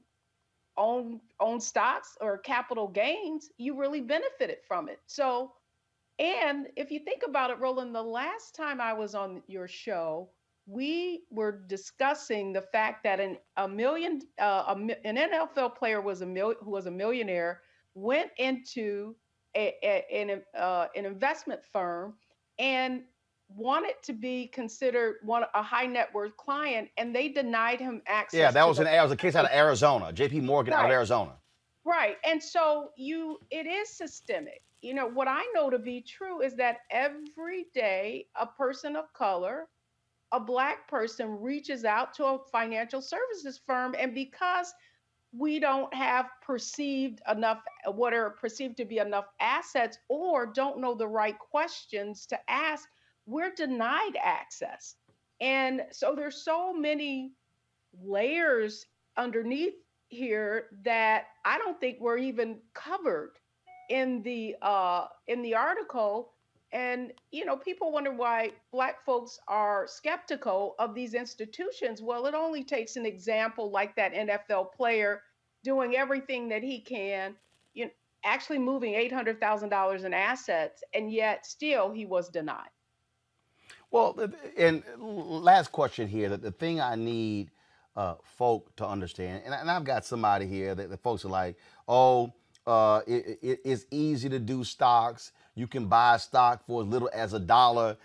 F: own stocks or capital gains, you really benefited from it. So, and if you think about it, Roland, the last time I was on your show, we were discussing the fact that an NFL player who was a millionaire went into an investment firm and wanted to be considered a high net worth client, and they denied him access.
A: Yeah, that was a case out of Arizona, J.P. Morgan out of Arizona.
F: Right, and so it is systemic. What I know to be true is that every day a person of color, a Black person, reaches out to a financial services firm, and because we don't have perceived enough, what are perceived to be enough assets, or don't know the right questions to ask, we're denied access. And so there's so many layers underneath here that I don't think were even covered in the article. And people wonder why Black folks are skeptical of these institutions. Well, it only takes an example like that NFL player doing everything that he can, you know, actually moving $800,000 in assets, and yet still he was denied.
A: Well, and last question here. The thing I need folk to understand, and I've got somebody here that the folks are like, oh, it's easy to do stocks. You can buy stock for as little as $1,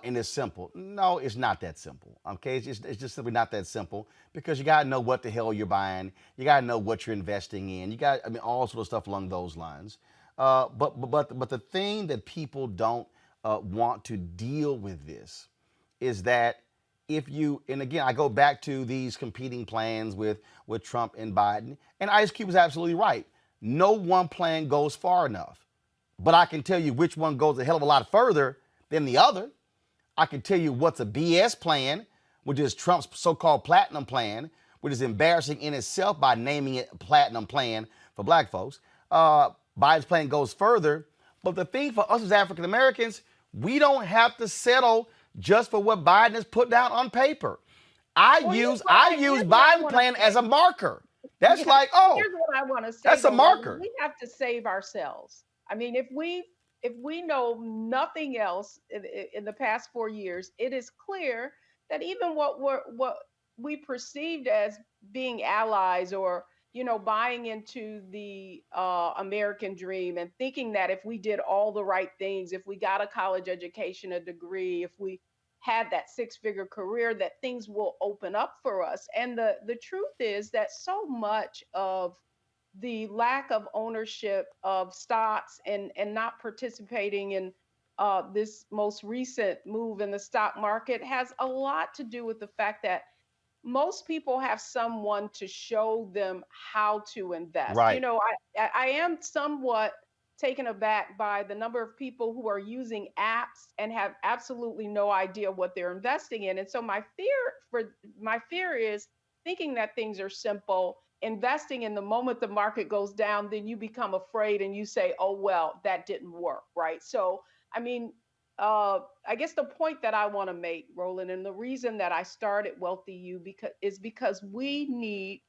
A: and it's simple. No, it's not that simple. Okay, it's just simply not that simple because you got to know what the hell you're buying. You got to know what you're investing in. You got, I mean, all sort of stuff along those lines. But the thing that people don't want to deal with this is that if you, and again, I go back to these competing plans with Trump and Biden, and Ice Cube is absolutely right. No one plan goes far enough. But I can tell you which one goes a hell of a lot further than the other. I can tell you what's a BS plan, which is Trump's so-called platinum plan, which is embarrassing in itself by naming it a platinum plan for black folks. Biden's plan goes further. But the thing for us as African Americans, we don't have to settle just for what Biden has put down on paper. I use Biden's plan as a marker. That's like, oh,
F: here's what I want to say.
A: that's a marker.
F: We have to save ourselves. I mean, if we know nothing else in the past 4 years, it is clear that even what we perceived as being allies, or buying into the American dream and thinking that if we did all the right things, if we got a college education, a degree, if we had that six-figure career, that things will open up for us. And the truth is that so much of the lack of ownership of stocks and not participating in this most recent move in the stock market has a lot to do with the fact that most people have someone to show them how to invest.
A: Right.
F: I am somewhat taken aback by the number of people who are using apps and have absolutely no idea what they're investing in. And so my fear is thinking that things are simple, investing in the moment the market goes down, then you become afraid and you say, oh, well, that didn't work, right? So, I mean, I guess the point that I want to make, Roland, and the reason that I started Wealthy You because we need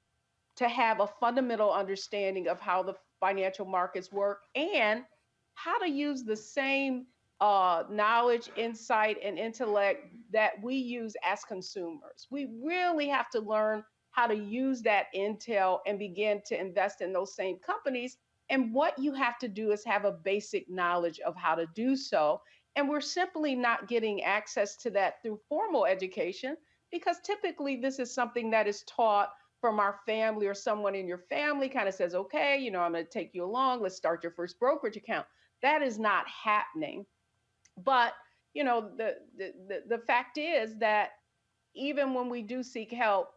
F: to have a fundamental understanding of how the financial markets work and how to use the same knowledge, insight, and intellect that we use as consumers. We really have to learn how to use that intel and begin to invest in those same companies. And what you have to do is have a basic knowledge of how to do so. And we're simply not getting access to that through formal education, because typically this is something that is taught from our family, or someone in your family kind of says, okay, I'm going to take you along. Let's start your first brokerage account. That is not happening. But, the fact is that even when we do seek help,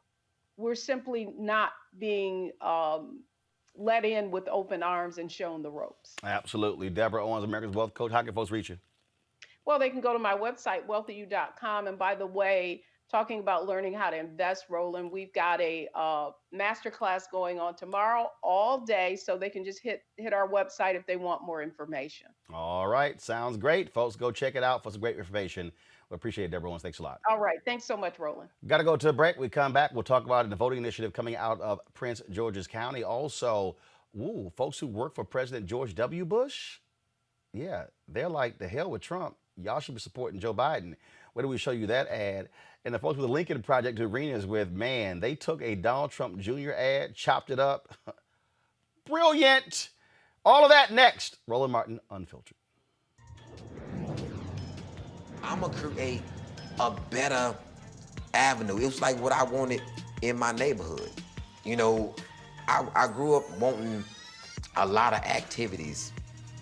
F: we're simply not being let in with open arms and shown the ropes.
A: Absolutely. Deborah Owens, America's Wealth Coach. How can folks reach you?
F: Well, they can go to my website, wealthyu.com. And by the way, talking about learning how to invest, Roland, we've got a masterclass going on tomorrow all day, so they can just hit our website if they want more information.
A: All right. Sounds great. Folks, go check it out for some great information. We appreciate it, Deborah Owens. Thanks a lot.
F: All right. Thanks so much, Roland.
A: Got to go to a break. We come back. We'll talk about the voting initiative coming out of Prince George's County. Also, folks who work for President George W. Bush, yeah, they're like, the hell with Trump. Y'all should be supporting Joe Biden. Where do we show you that ad? And the folks with the Lincoln Project Arenas with, man, they took a Donald Trump Jr. ad, chopped it up. Brilliant. All of that next. Roland Martin, Unfiltered.
G: I'm going to create a better avenue. It was like what I wanted in my neighborhood. I grew up wanting a lot of activities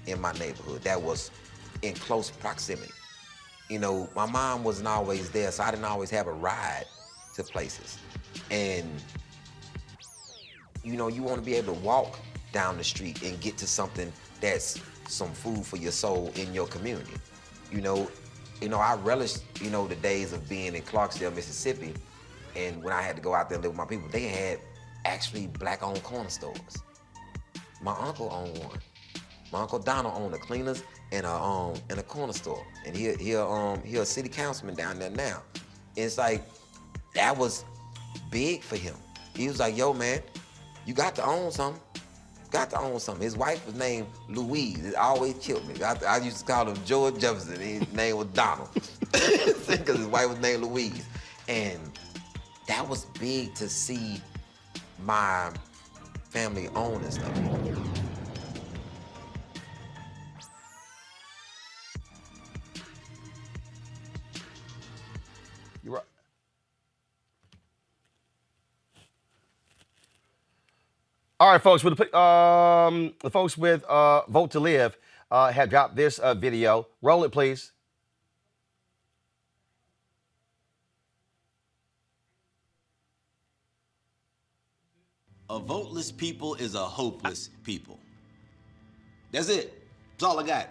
G: in my neighborhood that was in close proximity. My mom wasn't always there, so I didn't always have a ride to places. And You know, you want to be able to walk down the street and get to something that's some food for your soul in your community. You know, I relish, the days of being in Clarksdale, Mississippi, and when I had to go out there and live with my people, they had actually black-owned corner stores. My uncle owned one. My Uncle Donald owned a cleaners and a corner store, and he a city councilman down there now. And it's like that was big for him. He was like, "Yo, man, you got to own something. Got to own something." His wife was named Louise. It always killed me. I used to call him George Jefferson. His name was Donald because his wife was named Louise, and that was big to see my family own and stuff.
A: You're right. All right, folks. With the folks with Vote to Live have dropped this video. Roll it, please.
H: A voteless people is a hopeless people. That's it. That's all I got.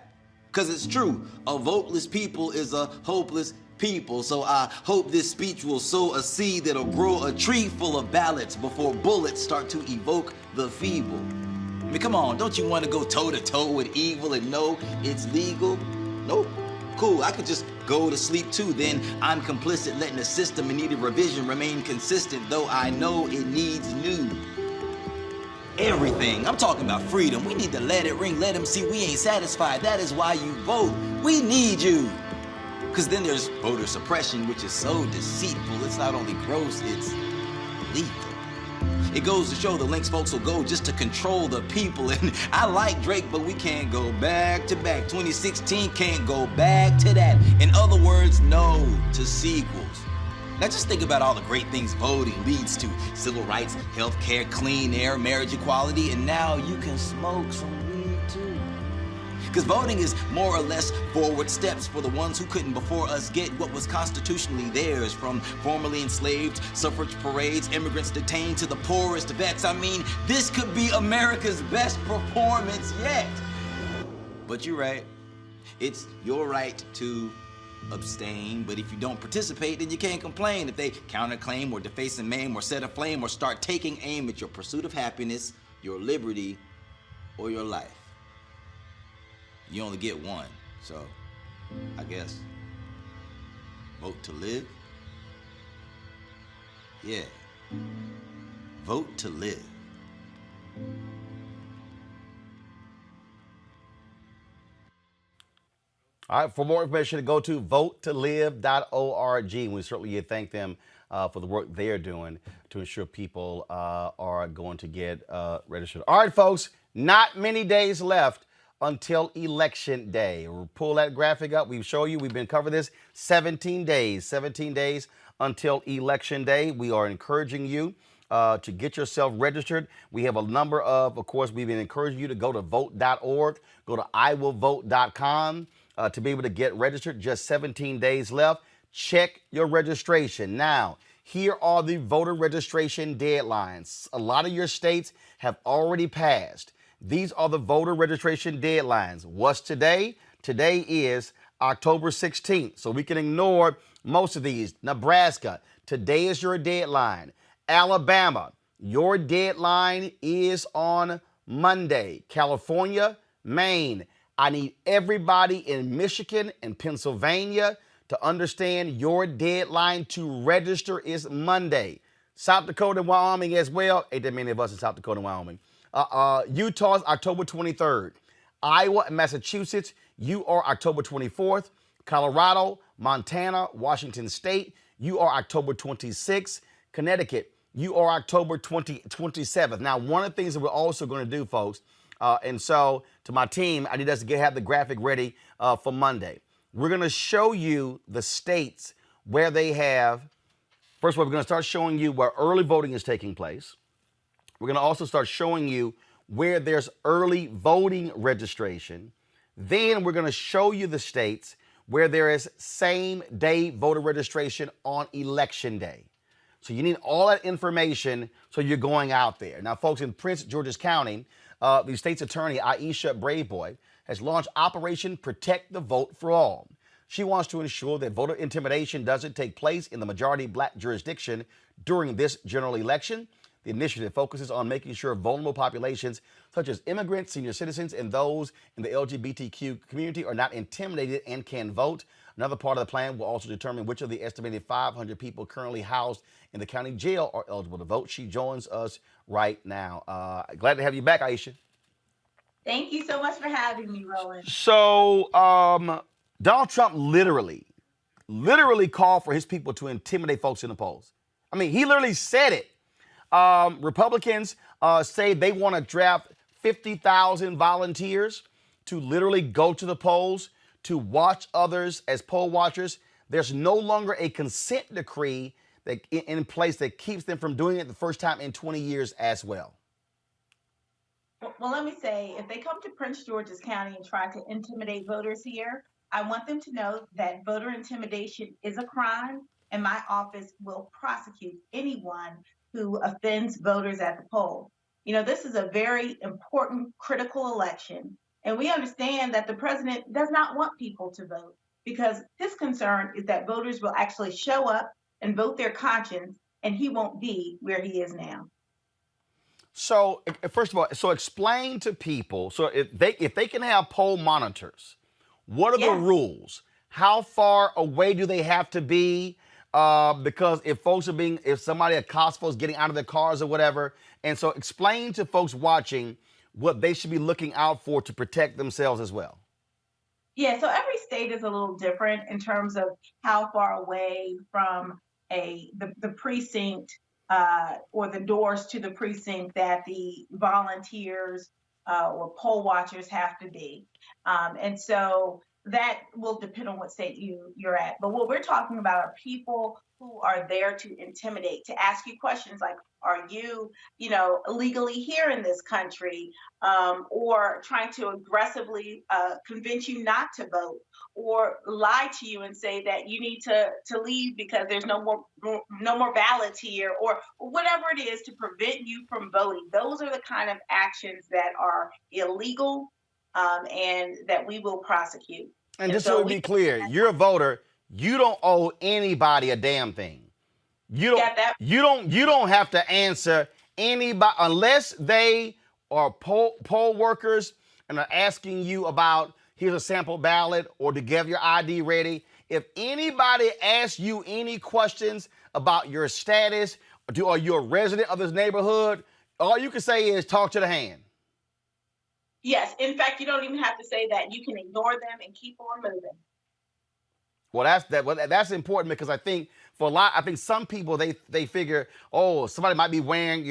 H: Because it's true. A voteless people is a hopeless people. So I hope this speech will sow a seed that'll grow a tree full of ballots before bullets start to evoke the feeble. I mean, come on, don't you want to go toe-to-toe with evil and know it's legal? Nope. Cool, I could just go to sleep too. Then I'm complicit, letting the system in need of revision remain consistent, though I know it needs new. Everything. I'm talking about freedom. We need to let it ring, let them see we ain't satisfied. That is why you vote. We need you. Because then there's voter suppression, which is so deceitful. It's not only gross, it's lethal. It goes to show the lengths folks will go just to control the people. And I like Drake, but we can't go back to back. 2016 can't go back to that. In other words, no to sequels. Now just think about all the great things voting leads to. Civil rights, healthcare, clean air, marriage equality, and now you can smoke some weed too. Because voting is more or less forward steps for the ones who couldn't before us get what was constitutionally theirs, from formerly enslaved, suffrage parades, immigrants detained, to the poorest vets. I mean, this could be America's best performance yet. But you're right. It's your right to abstain, but if you don't participate, then you can't complain if they counterclaim or deface and maim or set aflame or start taking aim at your pursuit of happiness, your liberty, or your life. You only get one, so I guess vote to live. Yeah, vote to live.
A: All right, for more information, go to votetolive.org. We certainly thank them for the work they're doing to ensure people are going to get registered. All right, folks, not many days left until Election Day. We'll pull that graphic up. We've shown you, we've been covering this, 17 days until Election Day. We are encouraging you to get yourself registered. We have a number of course, we've been encouraging you to go to vote.org, go to iwillvote.com. To be able to get registered. Just 17 days left. Check your registration. Now, here are the voter registration deadlines. A lot of your states have already passed. These are the voter registration deadlines. What's today? Today is October 16th, so we can ignore most of these. Nebraska, today is your deadline. Alabama, your deadline is on Monday. California, Maine, I need everybody in Michigan and Pennsylvania to understand your deadline to register is Monday. South Dakota and Wyoming as well. Ain't that many of us in South Dakota and Wyoming. Utah's October 23rd. Iowa and Massachusetts, you are October 24th. Colorado, Montana, Washington State, you are October 26th. Connecticut, you are October 27th. Now, one of the things that we're also going to do, folks, and so to my team, I need us to have the graphic ready for Monday. We're going to show you the states where they have, first of all, we're going to start showing you where early voting is taking place. We're going to also start showing you where there's early voting registration. Then we're going to show you the states where there is same day voter registration on Election Day. So you need all that information so you're going out there. Now, folks, in Prince George's County, the state's attorney, Aisha Braveboy, has launched Operation Protect the Vote for All. She wants to ensure that voter intimidation doesn't take place in the majority black jurisdiction during this general election. The initiative focuses on making sure vulnerable populations such as immigrants, senior citizens, and those in the LGBTQ community are not intimidated and can vote. Another part of the plan will also determine which of the estimated 500 people currently housed in the county jail are eligible to vote. She joins us right now. Glad to have you back, Aisha.
I: Thank you so much for having me, Roland.
A: So, Donald Trump literally called for his people to intimidate folks in the polls. I mean, he literally said it. Republicans say they want to draft 50,000 volunteers to literally go to the polls to watch others as poll watchers. There's no longer a consent decree that in place that keeps them from doing it the first time in 20 years as well.
I: Well, let me say, if they come to Prince George's County and try to intimidate voters here, I want them to know that voter intimidation is a crime, and my office will prosecute anyone who offends voters at the poll. You know, this is a very important, critical election, and we understand that the president does not want people to vote because his concern is that voters will actually show up and vote their conscience, and he won't be where he is now.
A: So, first of all, so explain to people, so if they can have poll monitors, what are the rules? How far away do they have to be? Because if somebody at Costco is getting out of their cars or whatever, and so explain to folks watching what they should be looking out for to protect themselves as well.
I: Yeah, so every state is a little different in terms of how far away from the precinct or the doors to the precinct that the volunteers or poll watchers have to be. And so that will depend on what state you're at. But what we're talking about are people who are there to intimidate, to ask you questions like, are you, illegally here in this country, or trying to aggressively convince you not to vote, or lie to you and say that you need to leave because there's no more ballots here, or whatever it is to prevent you from voting. Those are the kind of actions that are illegal and that we will prosecute.
A: And just so we be clear, you're a voter. You don't owe anybody a damn thing. You don't have to answer anybody unless they are poll workers and are asking you about here's a sample ballot or to get your ID ready. If anybody asks you any questions about your status, are you a resident of this neighborhood, all you can say is talk to the hand.
I: Yes. In fact, you don't even have to say that. You can ignore them and keep on moving.
A: Well, that's important because I think some people they figure, oh, somebody might be wearing,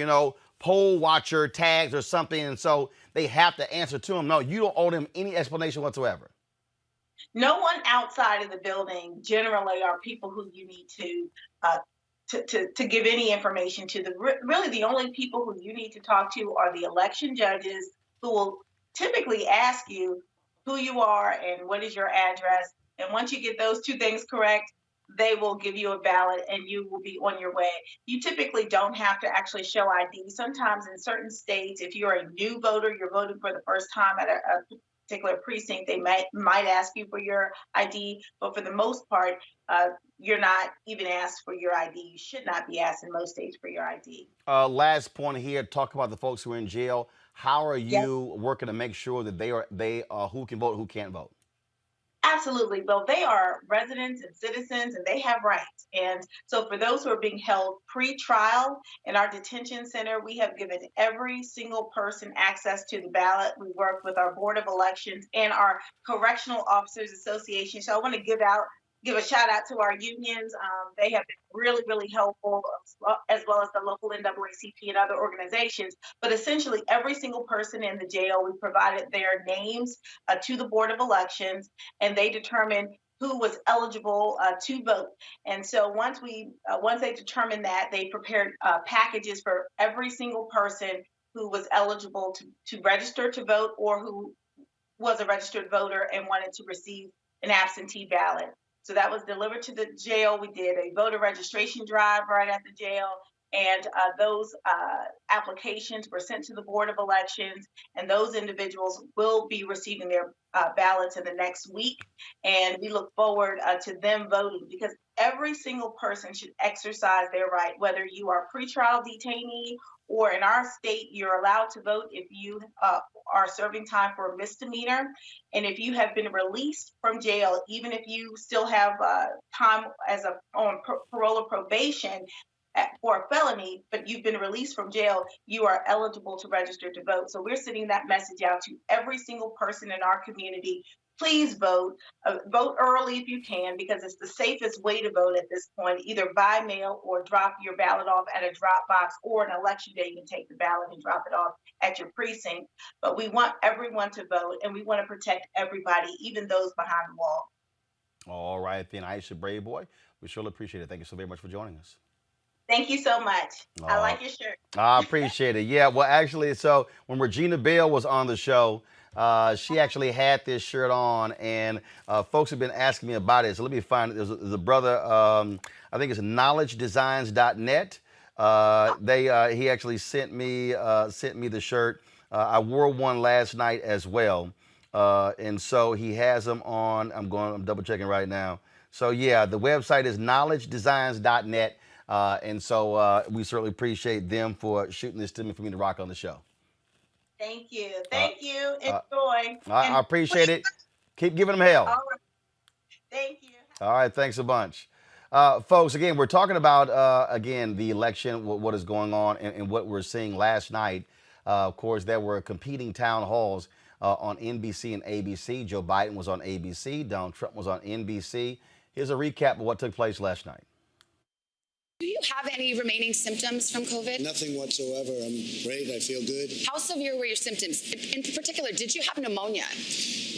A: poll watcher tags or something, and so they have to answer to them. No, you don't owe them any explanation whatsoever.
I: No one outside of the building generally are people who you need to give any information to. Really, the only people who you need to talk to are the election judges, who will typically ask you who you are and what is your address. And once you get those two things correct, they will give you a ballot and you will be on your way. You typically don't have to actually show ID. Sometimes in certain states, if you're a new voter, you're voting for the first time at a particular precinct, they might ask you for your ID. But for the most part, you're not even asked for your ID. You should not be asked in most states for your ID.
A: Last point here, talk about the folks who are in jail. How are you working to make sure that they are who can vote, who can't vote?
I: Absolutely. Well, they are residents and citizens and they have rights. And so for those who are being held pre-trial in our detention center, we have given every single person access to the ballot. We work with our Board of Elections and our Correctional Officers Association. So I want to give a shout out to our unions. They have been really, really helpful, as well as the local NAACP and other organizations. But essentially, every single person in the jail, we provided their names to the Board of Elections, and they determined who was eligible to vote. And so once they determined that, they prepared packages for every single person who was eligible to register to vote or who was a registered voter and wanted to receive an absentee ballot. So that was delivered to the jail. We did a voter registration drive right at the jail. And those applications were sent to the Board of Elections, and those individuals will be receiving their ballots in the next week. And we look forward to them voting, because every single person should exercise their right, whether you are a pretrial detainee or in our state, you're allowed to vote if you are serving time for a misdemeanor. And if you have been released from jail, even if you still have time on parole or probation, for a felony, but you've been released from jail, you are eligible to register to vote. So we're sending that message out to every single person in our community. Please vote. Vote early if you can, because it's the safest way to vote at this point, either by mail or drop your ballot off at a drop box, or an election day, you can take the ballot and drop it off at your precinct. But we want everyone to vote, and we want to protect everybody, even those behind the wall.
A: All right, then, Aisha Braveboy, we surely appreciate it. Thank you so very much for joining us.
I: Thank you so much. I like your shirt.
A: I appreciate it. Yeah, well, actually, so when Regina Bell was on the show, she actually had this shirt on, and folks have been asking me about it. So let me find it. There's a brother, I think it's knowledgedesigns.net. He actually sent me the shirt. I wore one last night as well, and so he has them on. I'm double checking right now. So yeah, the website is knowledgedesigns.net. And so we certainly appreciate them for shooting this to me for me to rock on the show.
I: Thank you. Thank you. Enjoy.
A: I appreciate it. Keep giving them hell.
I: All right. Thank you.
A: All right. Thanks a bunch. Folks, again, we're talking about, again, the election, what is going on, and what we're seeing last night. Of course, there were competing town halls on NBC and ABC. Joe Biden was on ABC. Donald Trump was on NBC. Here's a recap of what took place last night.
J: Do you have any remaining symptoms from COVID?
K: Nothing whatsoever. I'm great. I feel good.
J: How severe were your symptoms? In particular, did you have pneumonia?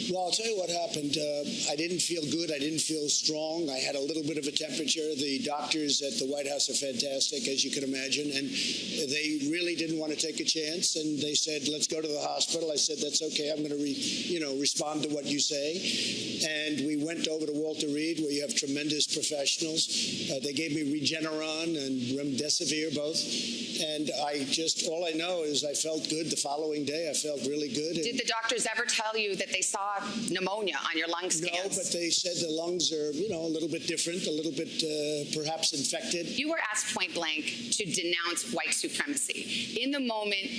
K: Well, I'll tell you what happened. I didn't feel good. I didn't feel strong. I had a little bit of a temperature. The doctors at the White House are fantastic, as you can imagine, and they really didn't want to take a chance. And they said, "Let's go to the hospital." I said, "That's okay. I'm going to, respond to what you say." And we went over to Walter Reed, where you have tremendous professionals. They gave me Regeneron and Remdesivir both, and all I know is I felt good the following day. I felt really good.
J: Did the doctors ever tell you that they saw pneumonia on your lung scans?
K: No, but they said the lungs are, a little bit different, a little bit perhaps infected.
J: You were asked point blank to denounce white supremacy. In the moment,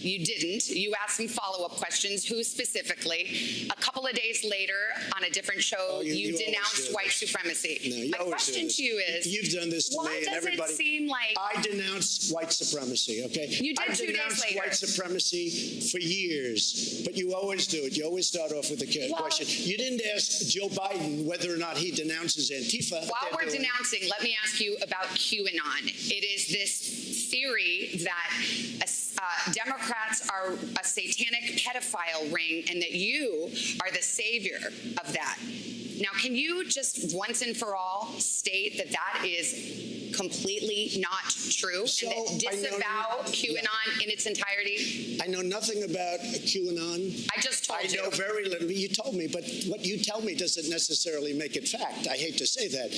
J: you didn't. You asked some follow-up questions. Who specifically? A couple of days later, on a different show, you denounced white supremacy.
K: No,
J: my question to you is,
K: you've done this to me and everybody.
J: Why does it seem like
K: I denounced white supremacy? Okay,
J: you did 2 days later.
K: I've denounced white supremacy for years, but you always do it. You always start off with a question. You didn't ask Joe Biden whether or not he denounces Antifa.
J: While we're denouncing, let me ask you about QAnon. It is this theory that Democrats are a satanic pedophile ring and that you are the savior of that. Now, can you just once and for all state that that is completely not true and disavow QAnon in its entirety?
K: I know nothing about QAnon.
J: I just told you.
K: I know very little. You told me, but what you tell me doesn't necessarily make it fact. I hate to say that.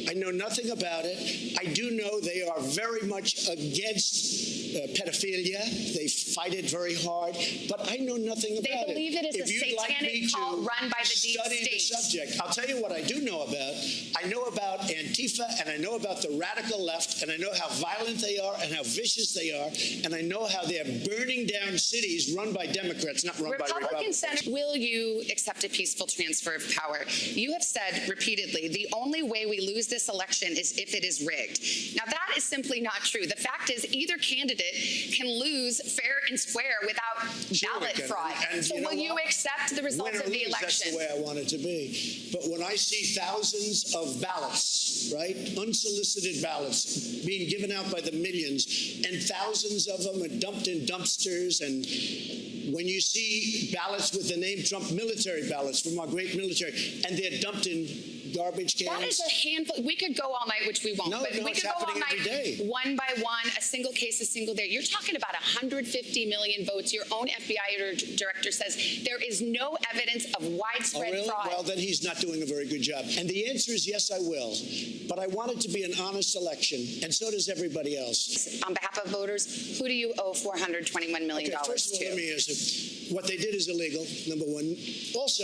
K: I know nothing about it. I do know they are very much against pedophilia. They fight it very hard, but I know nothing about it.
J: They believe it is a satanic cult run by the deep
K: state. The subject. I'll tell you what I do know about. I know about Antifa, and I know about the radical left, and I know how violent they are and how vicious they are, and I know how they're burning down cities run by Democrats, not run by Republicans.
J: Senator, will you accept a peaceful transfer of power? You have said repeatedly, the only way we lose this election is if it is rigged. Now, that is simply not true. The fact is either candidate can lose fair and square without ballot fraud. So will you accept the results of the election?
K: That's the way I want it to be. But when I see thousands of ballots, right, unsolicited ballots being given out by the millions, and thousands of them are dumped in dumpsters, and when you see ballots with the name Trump, military ballots from our great military, and they're dumped in garbage cans.
J: That is a handful. We could go all night, which we won't.
K: No,
J: but
K: no,
J: we
K: it's
J: could go all
K: happening every
J: night,
K: day.
J: one by one, a single case, a single day. You're talking about 150 million votes. Your own FBI director says there is no evidence of widespread
K: really?
J: fraud.
K: Well, then he's not doing a very good job. And the answer is yes, I will. But I want it to be an honest election, and so does everybody else.
J: On behalf of voters, who do you owe $421 million
K: First of all, let me answer. What they did is illegal, number one. Also,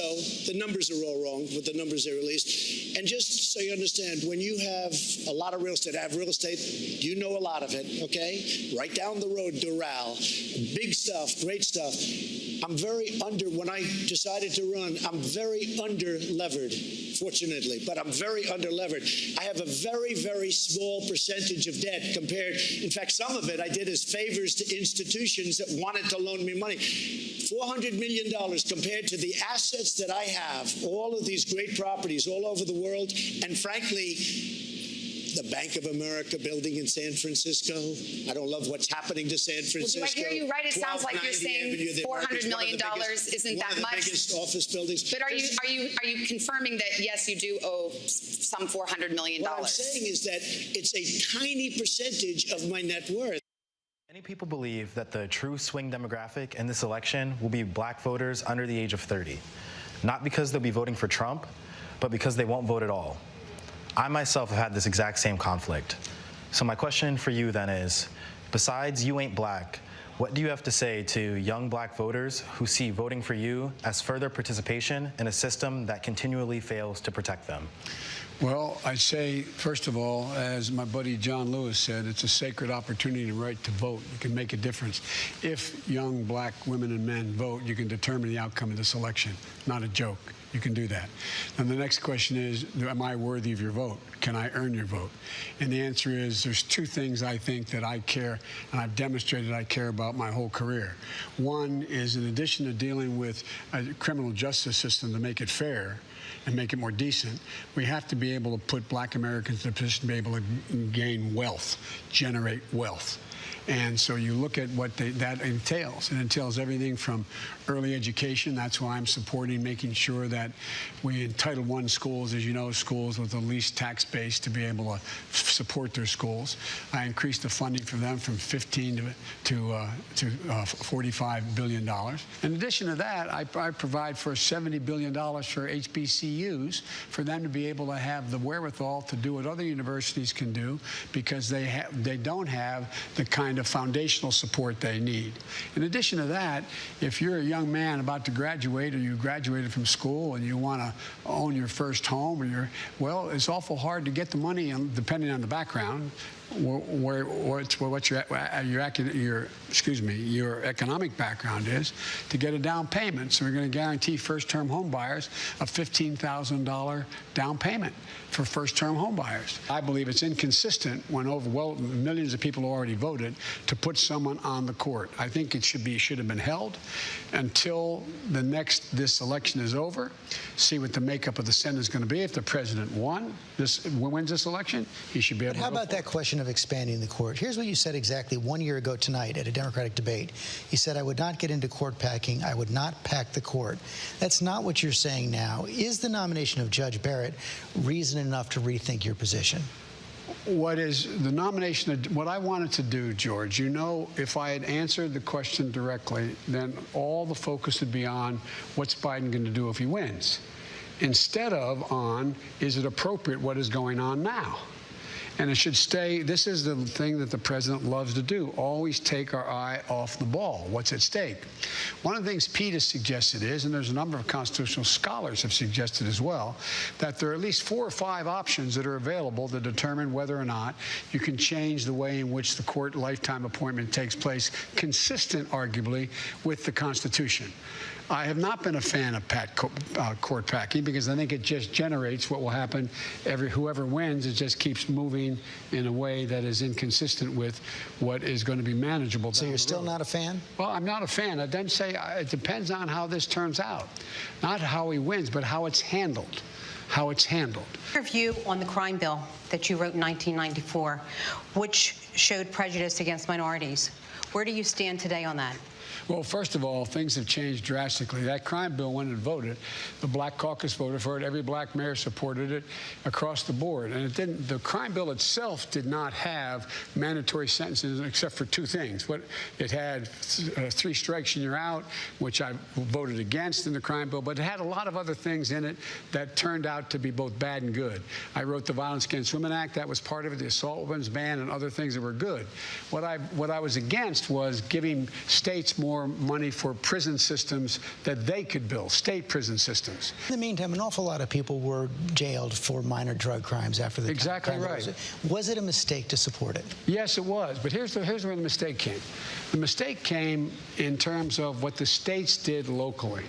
K: the numbers are all wrong with the numbers they released. And just so you understand, when you have a lot of real estate, I have real estate, you know a lot of it, okay? Right down the road, Doral, big stuff, great stuff. I'm very when I decided to run, I'm very under-levered, fortunately, but I'm very under-levered. I have a very, very small percentage of debt compared, in fact, some of it I did as favors to institutions that wanted to loan me money. $400 million compared to the assets that I have, all of these great properties all over the world, and frankly, the Bank of America building in San Francisco. I don't love what's happening to San Francisco.
J: Well, do I hear you right? It sounds like you're saying $400 million isn't that much.
K: One of the biggest office buildings.
J: But are you confirming that yes, you do owe some $400 million?
K: What I'm saying is that it's a tiny percentage of my net worth.
L: Many people believe that the true swing demographic in this election will be black voters under the age of 30. Not because they'll be voting for Trump, but because they won't vote at all. I myself have had this exact same conflict. So my question for you then is, besides you ain't black, what do you have to say to young black voters who see voting for you as further participation in a system that continually fails to protect them?
M: Well, I say, first of all, as my buddy John Lewis said, it's a sacred opportunity and right to vote. You can make a difference. If young black women and men vote, you can determine the outcome of this election. Not a joke. You can do that. And the next question is, am I worthy of your vote? Can I earn your vote? And the answer is, there's two things I think that I care, and I've demonstrated I care about my whole career. One is, in addition to dealing with a criminal justice system to make it fair and make it more decent, we have to be able to put black Americans in a position to be able to gain wealth, generate wealth. And so you look at what that entails. It entails everything from early education. That's why I'm supporting making sure that we in Title I schools, as you know, schools with the least tax base to be able to support their schools. I increased the funding for them from $15 to $45 billion. In addition to that, I provide for $70 billion for HBCUs for them to be able to have the wherewithal to do what other universities can do, because they don't have the kind of foundational support they need. In addition to that, if you're a young man about to graduate, or you graduated from school and you want to own your first home, or well, it's awful hard to get the money, depending on the background, what your economic background is, to get a down payment. So we're going to guarantee first-term home buyers a $15,000 down payment for first-term home buyers. I believe it's inconsistent when millions of people already voted to put someone on the court. I think it should have been held until this election is over. See what the makeup of the Senate is going to be. If the president wins this election, he should be able to.
N: How about that question of expanding the court? Here's what you said exactly 1 year ago tonight at a Democratic debate. You said, I would not get into court packing. I would not pack the court. That's not what you're saying now. Is the nomination of Judge Barrett reason enough to rethink your position?
M: What is the nomination? What I wanted to do, George, if I had answered the question directly, then all the focus would be on what's Biden going to do if he wins, instead of on, is it appropriate what is going on now? And it should stay. This is the thing that the president loves to do, always take our eye off the ball. What's at stake? One of the things Pete has suggested is, and there's a number of constitutional scholars have suggested as well, that there are at least 4 or 5 options that are available to determine whether or not you can change the way in which the court lifetime appointment takes place, consistent, arguably, with the Constitution. I have not been a fan of court packing, because I think it just generates what will happen. Whoever wins, it just keeps moving in a way that is inconsistent with what is going to be manageable.
N: So you're still not a fan?
M: Well, I'm not a fan. I then say it depends on how this turns out. Not how he wins, but how it's handled. How it's handled.
O: Your view on the crime bill that you wrote in 1994, which showed prejudice against minorities. Where do you stand today on that?
M: Well, first of all, things have changed drastically. That crime bill, when it voted, the Black Caucus voted for it. Every black mayor supported it across the board. And it didn't. The crime bill itself did not have mandatory sentences except for two things. What it had 3 strikes and you're out, which I voted against in the crime bill, but it had a lot of other things in it that turned out to be both bad and good. I wrote the Violence Against Women Act. That was part of it. The assault weapons ban and other things that were good. What I was against was giving states more money for prison systems that they could build, state prison systems.
N: In the meantime, an awful lot of people were jailed for minor drug crimes after the
M: Exactly
N: time.
M: right.
N: Was it a mistake to support it?
M: Yes, it was. But here's where the mistake came. The mistake came in terms of what the states did locally.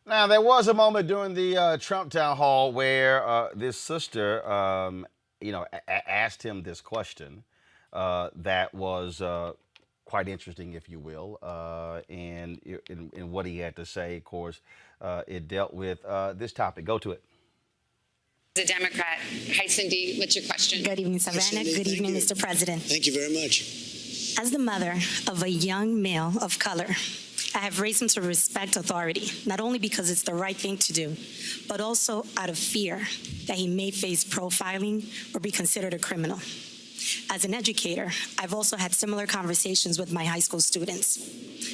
A: Now, there was a moment during the Trump town hall where this sister, asked him this question that was quite interesting, if you will, and in what he had to say. Of course, it dealt with this topic. Go to it.
J: As a Democrat, hi Cindy, what's your question?
P: Good evening, Savannah.
K: Cindy,
P: Good
K: thank
P: evening,
K: you.
P: Mr. President.
K: Thank you very much.
P: As the mother of a young male of color, I have raised him to respect authority, not only because it's the right thing to do, but also out of fear that he may face profiling or be considered a criminal. As an educator, I've also had similar conversations with my high school students.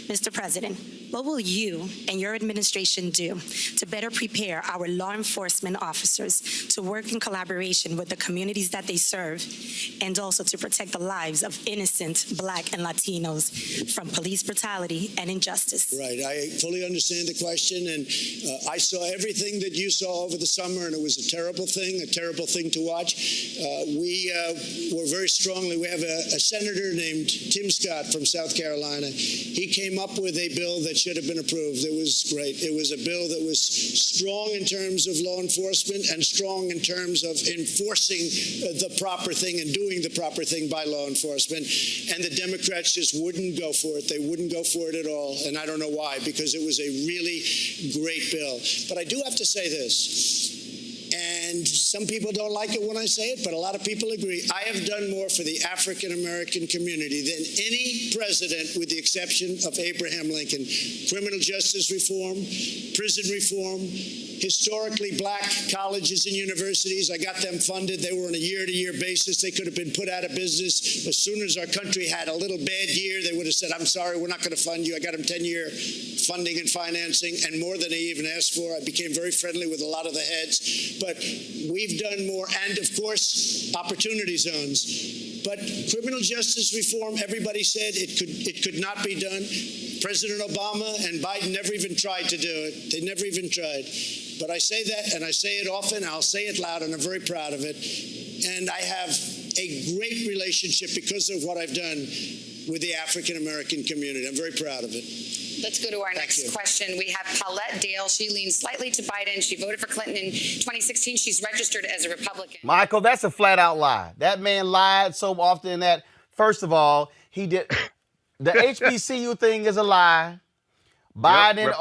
P: Mr. President, what will you and your administration do to better prepare our law enforcement officers to work in collaboration with the communities that they serve, and also to protect the lives of innocent Black and Latinos from police brutality and injustice?
K: Right. I fully understand the question, and I saw everything that you saw over the summer, and it was a terrible thing to watch. We were very strongly, we have a senator named Tim Scott from South Carolina. He came up with a bill that should have been approved. It was great. It was a bill that was strong in terms of law enforcement and strong in terms of enforcing the proper thing and doing the proper thing by law enforcement. And the Democrats just wouldn't go for it. They wouldn't go for it at all. And I don't know why, because it was a really great bill. But I do have to say this. And some people don't like it when I say it, but a lot of people agree. I have done more for the African American community than any president, with the exception of Abraham Lincoln. Criminal justice reform, prison reform, historically Black colleges and universities. I got them funded. They were on a year-to-year basis. They could have been put out of business. As soon as our country had a little bad year, they would have said, I'm sorry, we're not going to fund you. I got them 10-year funding and financing, and more than they even asked for. I became very friendly with a lot of the heads. But we've done more, and of course, opportunity zones. But criminal justice reform, everybody said it could not be done. President Obama and Biden never even tried to do it. They never even tried. But I say that, and I say it often. I'll say it loud, and I'm very proud of it. And I have a great relationship because of what I've done with the African American community. I'm very proud of it.
J: Let's go to our next question. We have Paulette Dale. She leans slightly to Biden. She voted for Clinton in 2016. She's registered as a Republican.
A: Michael, that's a flat out lie. That man lied so often that, first of all, he did. The HBCU thing is a lie. Biden and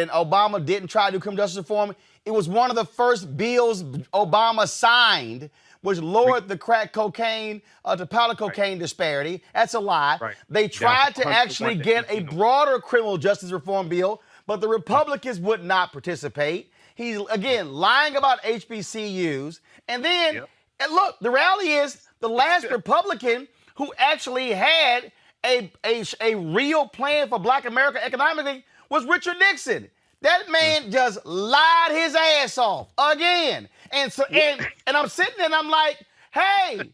A: Obama didn't try to do criminal justice reform. It was one of the first bills Obama signed, which lowered the crack cocaine to powder cocaine disparity. That's a lie.
D: Right.
A: They tried to actually get a broader criminal justice reform bill, but the Republicans would not participate. He's, again, lying about HBCUs. And then, and look, the reality is the last Republican who actually had a real plan for Black America economically was Richard Nixon. That man just lied his ass off again. And so and I'm sitting there and I'm like, hey,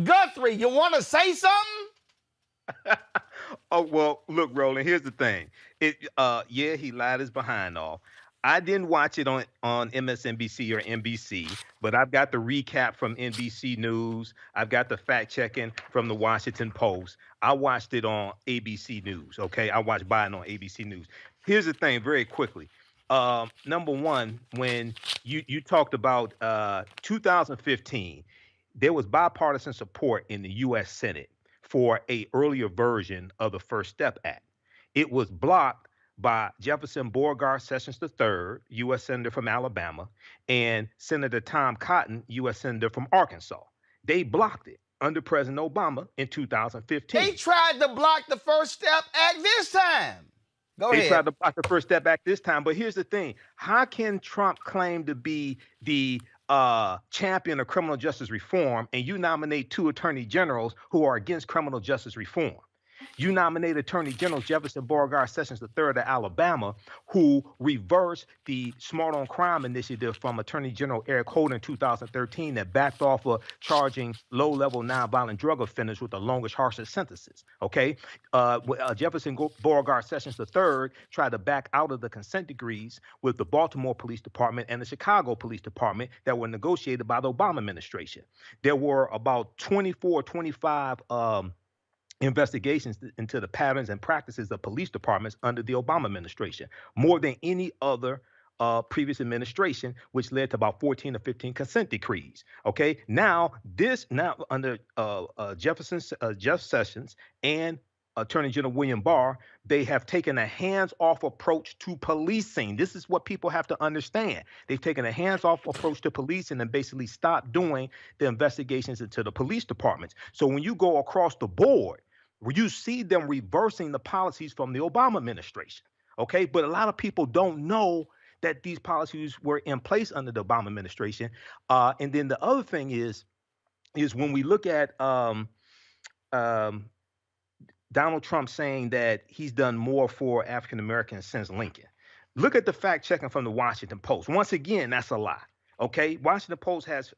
A: Guthrie, you want to say something?
D: Oh, well, look, Roland, here's the thing. He lied his behind off. I didn't watch it on MSNBC or NBC, but I've got the recap from NBC News. I've got the fact checking from the Washington Post. I watched it on ABC News, okay? I watched Biden on ABC News. Here's the thing, very quickly. Number one, when you talked about 2015, there was bipartisan support in the U.S. Senate for an earlier version of the First Step Act. It was blocked by Jefferson Beauregard Sessions III, U.S. Senator from Alabama, and Senator Tom Cotton, U.S. Senator from Arkansas. They blocked it. under President Obama in 2015.
A: They tried to block the First Step Act this time. Go
D: They
A: ahead.
D: tried to block the First Step Act this time, but here's the thing. How can Trump claim to be the champion of criminal justice reform and you nominate 2 attorney generals who are against criminal justice reform? You nominate Attorney General Jefferson Beauregard Sessions III of Alabama, who reversed the Smart on Crime initiative from Attorney General Eric Holder in 2013 that backed off of charging low-level nonviolent drug offenders with the longest, harshest sentences. Okay, Jefferson Beauregard Sessions III tried to back out of the consent decrees with the Baltimore Police Department and the Chicago Police Department that were negotiated by the Obama administration. There were about 24, 25 investigations into the patterns and practices of police departments under the Obama administration, more than any other previous administration, which led to about 14 or 15 consent decrees. Okay, now under Jeff Sessions and Attorney General William Barr, they have taken a hands-off approach to policing. This is what people have to understand. They've taken a hands-off approach to policing and basically stopped doing the investigations into the police departments. So when you go across the board, you see them reversing the policies from the Obama administration, okay? But a lot of people don't know that these policies were in place under the Obama administration. And then the other thing is when we look at Donald Trump saying that he's done more for African Americans since Lincoln. Look at the fact checking from the Washington Post. Once again, that's a lie. Okay, Washington Post has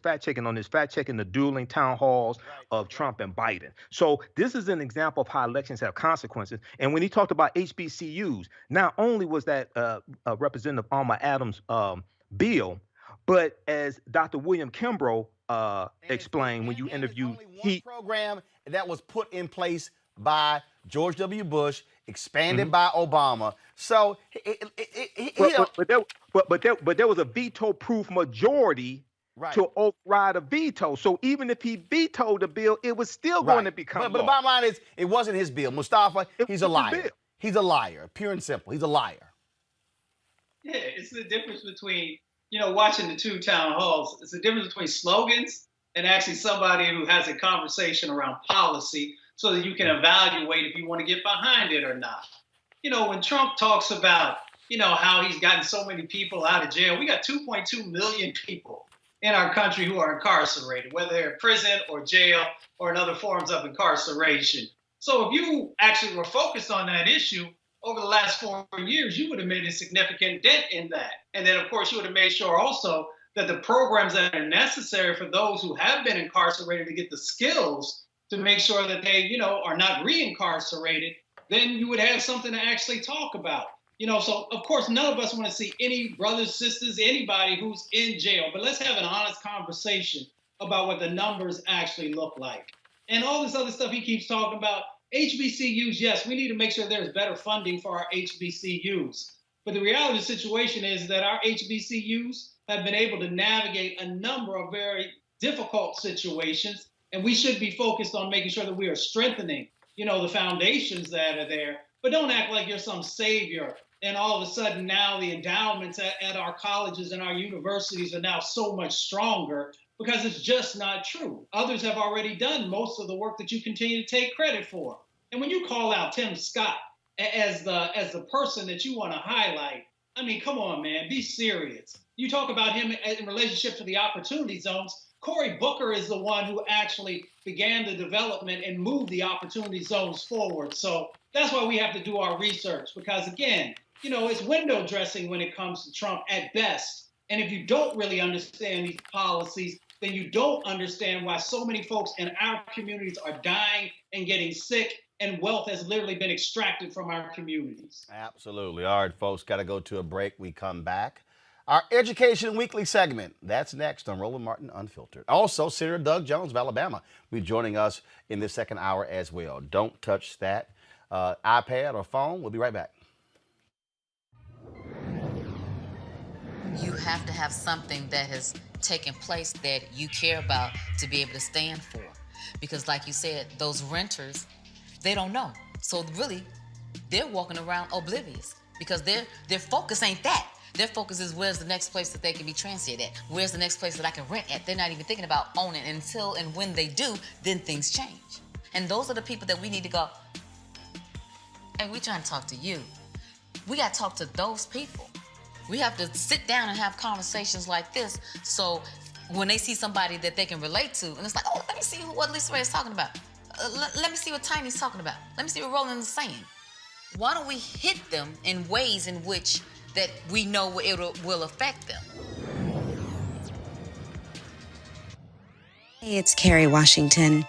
D: fact checking on this, fact checking the dueling town halls of Trump and Biden. So this is an example of how elections have consequences. And when he talked about HBCUs, not only was that Representative Alma Adams' bill, but as Dr. William Kimbrough explained when you interviewed,
A: program that was put in place by George W. Bush, expanded by Obama. So
D: but there was a veto-proof majority to override a veto. So even if he vetoed the bill, it was still going to become
A: But the bottom line is, it wasn't his bill. Mustafa, he's a liar. He's a liar, pure and simple. He's a liar.
C: Yeah, it's the difference between, watching the 2 town halls. It's the difference between slogans and actually somebody who has a conversation around policy so that you can evaluate if you want to get behind it or not. When Trump talks about, how he's gotten so many people out of jail, we got 2.2 million people in our country who are incarcerated, whether they're in prison or jail or in other forms of incarceration. So if you actually were focused on that issue over the last 4 years, you would have made a significant dent in that. And then, of course, you would have made sure also that the programs that are necessary for those who have been incarcerated to get the skills to make sure that they, are not reincarcerated, then you would have something to actually talk about. So of course, none of us want to see any brothers, sisters, anybody who's in jail, but let's have an honest conversation about what the numbers actually look like. And all this other stuff he keeps talking about, HBCUs, yes, we need to make sure there's better funding for our HBCUs. But the reality of the situation is that our HBCUs have been able to navigate a number of very difficult situations, and we should be focused on making sure that we are strengthening, the foundations that are there. But don't act like you're some savior, and all of a sudden now the endowments at our colleges and our universities are now so much stronger, because it's just not true. Others have already done most of the work that you continue to take credit for. And when you call out Tim Scott as the person that you want to highlight, I mean, come on, man, be serious. You talk about him in relationship to the opportunity zones. Cory Booker is the one who actually began the development and moved the opportunity zones forward. So that's why we have to do our research, because again, it's window dressing when it comes to Trump at best. And if you don't really understand these policies, then you don't understand why so many folks in our communities are dying and getting sick, and wealth has literally been extracted from our communities.
A: Absolutely. All right, folks, got to go to a break. We come back. Our Education Weekly segment, that's next on Roland Martin Unfiltered. Also, Senator Doug Jones of Alabama will be joining us in this second hour as well. Don't touch that iPad or phone. We'll be right back.
Q: You have to have something that has taken place that you care about to be able to stand for. Because like you said, those renters, they don't know. So really, they're walking around oblivious because their focus ain't that. Their focus is where's the next place that they can be transited at? Where's the next place that I can rent at? They're not even thinking about owning until and when they do, then things change. And those are the people that we need to go, hey, we trying to talk to you. We got to talk to those people. We have to sit down and have conversations like this so when they see somebody that they can relate to, and it's like, oh, let me see what Lisa Ray is talking about. Let me see what Tiny's talking about. Let me see what Roland is saying. Why don't we hit them in ways in which that we know it will affect them?
R: Hey, it's Carrie Washington.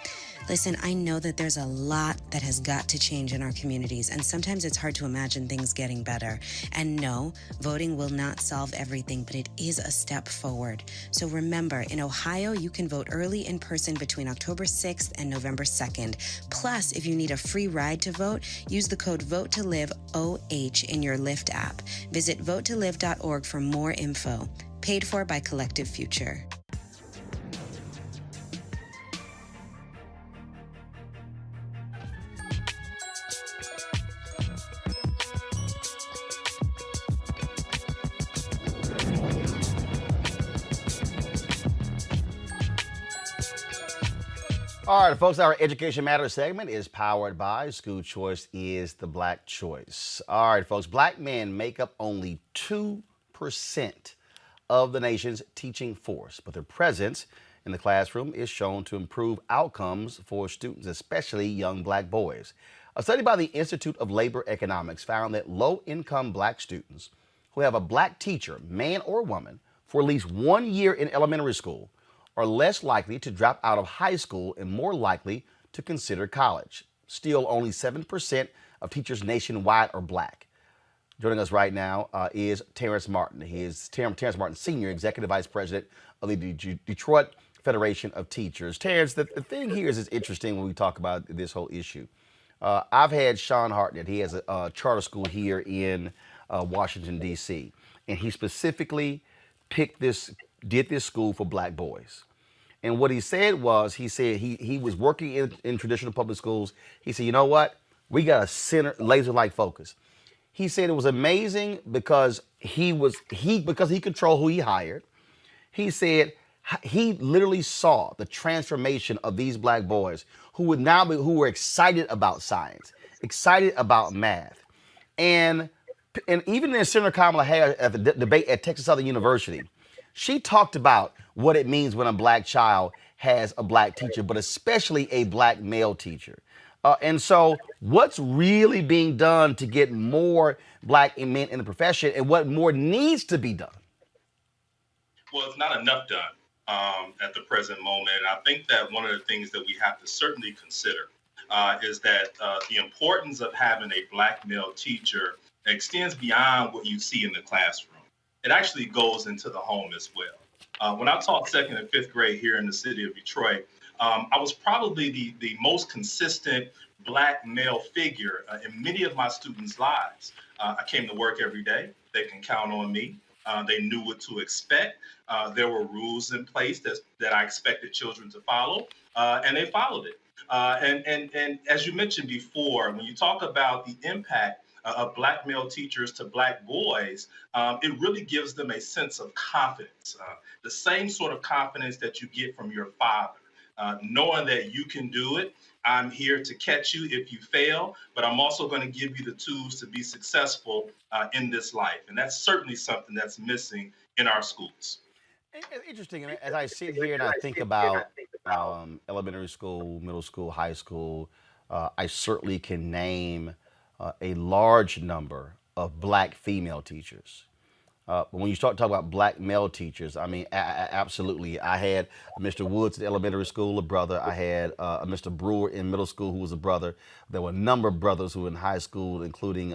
R: Listen, I know that there's a lot that has got to change in our communities, and sometimes it's hard to imagine things getting better. And no, voting will not solve everything, but it is a step forward. So remember, in Ohio, you can vote early in person between October 6th and November 2nd. Plus, if you need a free ride to vote, use the code VOTE2LIVE-OH in your Lyft app. Visit votetolive.org for more info. Paid for by Collective Future.
A: All right, folks, our Education Matters segment is powered by School Choice is the Black Choice. All right, folks, black men make up only 2% of the nation's teaching force, but their presence in the classroom is shown to improve outcomes for students, especially young black boys. A study by the Institute of Labor Economics found that low-income black students who have a black teacher, man or woman, for at least 1 year in elementary school are less likely to drop out of high school and more likely to consider college. Still, only 7% of teachers nationwide are black. Joining us right now is Terrence Martin. He is Terrence Martin, Sr., Executive Vice President of the Detroit Federation of Teachers. Terrence, the thing here is interesting when we talk about this whole issue. I've had Sean Hartnett. He has a charter school here in Washington, D.C., and he specifically did this school for black boys. And what he said was, he was working in traditional public schools. He said, you know what? We got a laser-like focus. He said it was amazing because he controlled who he hired. He said he literally saw the transformation of these black boys who were excited about science, excited about math. And even in Senator Kamala Harris at the debate at Texas Southern University, she talked about what it means when a black child has a black teacher, but especially a black male teacher. And so what's really being done to get more black men in the profession, and what more needs to be done?
S: Well, it's not enough done at the present moment. And I think that one of the things that we have to certainly consider is that the importance of having a black male teacher extends beyond what you see in the classroom. It actually goes into the home as well. When I taught 2nd and 5th grade here in the city of Detroit, I was probably the most consistent black male figure in many of my students' lives. I came to work every day. They can count on me. They knew what to expect. There were rules in place that I expected children to follow, and they followed it. And as you mentioned before, when you talk about the impact of black male teachers to black boys, it really gives them a sense of confidence, the same sort of confidence that you get from your father, knowing that you can do it. I'm here to catch you if you fail, but I'm also going to give you the tools to be successful in this life. And that's certainly something that's missing in our schools.
A: Interesting. As I sit here and I think about elementary school, middle school, high school, I certainly can name a large number of black female teachers. But when you start talking about black male teachers, I mean, absolutely. I had Mr. Woods at elementary school, a brother. I had a Mr. Brewer in middle school who was a brother. There were a number of brothers who were in high school, including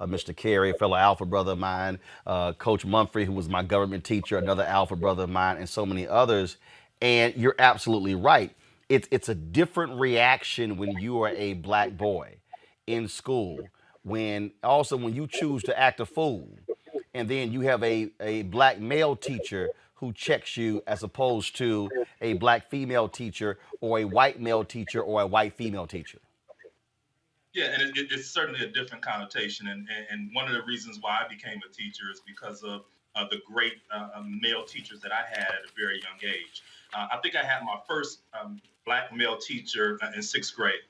A: Mr. Carey, a fellow Alpha brother of mine, Coach Mumphrey, who was my government teacher, another Alpha brother of mine, and so many others. And you're absolutely right. It's a different reaction when you are a black boy in school, when you choose to act a fool, and then you have a black male teacher who checks you as opposed to a black female teacher or a white male teacher or a white female teacher.
S: Yeah, and it's certainly a different connotation, and one of the reasons why I became a teacher is because of the great male teachers that I had at a very young age. I think I had my first black male teacher in sixth grade,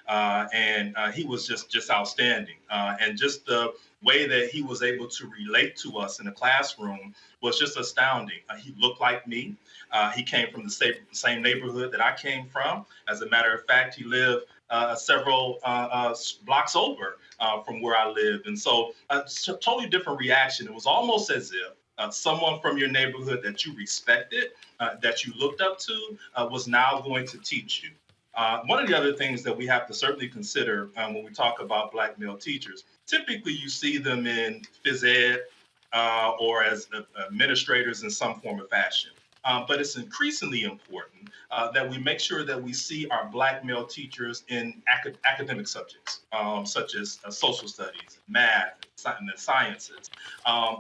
S: and he was just outstanding, and just the way that he was able to relate to us in the classroom was just astounding. He looked like me. He came from the same neighborhood that I came from. As a matter of fact, he lived several blocks over from where I lived. And so it's a totally different reaction. It was almost as if someone from your neighborhood that you respected, that you looked up to, was now going to teach you. One of the other things that we have to certainly consider when we talk about black male teachers, typically you see them in phys ed or as administrators in some form of fashion. But it's increasingly important that we make sure that we see our black male teachers in academic subjects, such as social studies, math, and the sciences,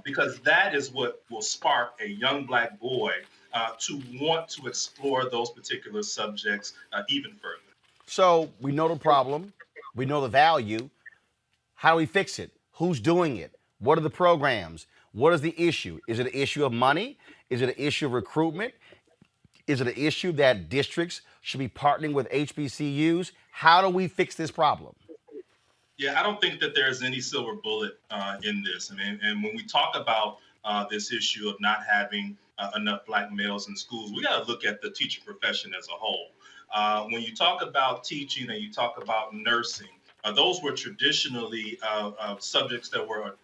S: because that is what will spark a young black boy to want to explore those particular subjects even further.
A: So we know the problem, we know the value. How do we fix it? Who's doing it? What are the programs? What is the issue? Is it an issue of money? Is it an issue of recruitment? Is it an issue that districts should be partnering with HBCUs? How do we fix this problem?
S: Yeah, I don't think that there's any silver bullet in this. I mean, and when we talk about this issue of not having enough black males in schools, we got to look at the teaching profession as a whole. When you talk about teaching and you talk about nursing, those were traditionally subjects that were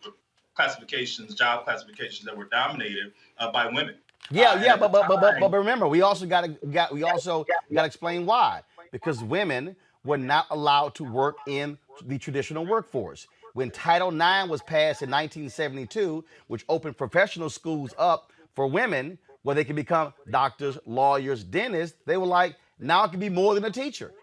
S: classifications, job classifications that were dominated by women.
A: But remember, we also got to explain why. Because women were not allowed to work in the traditional workforce. When Title IX was passed in 1972, which opened professional schools up for women where they could become doctors, lawyers, dentists, they were like, now it can be more than a teacher.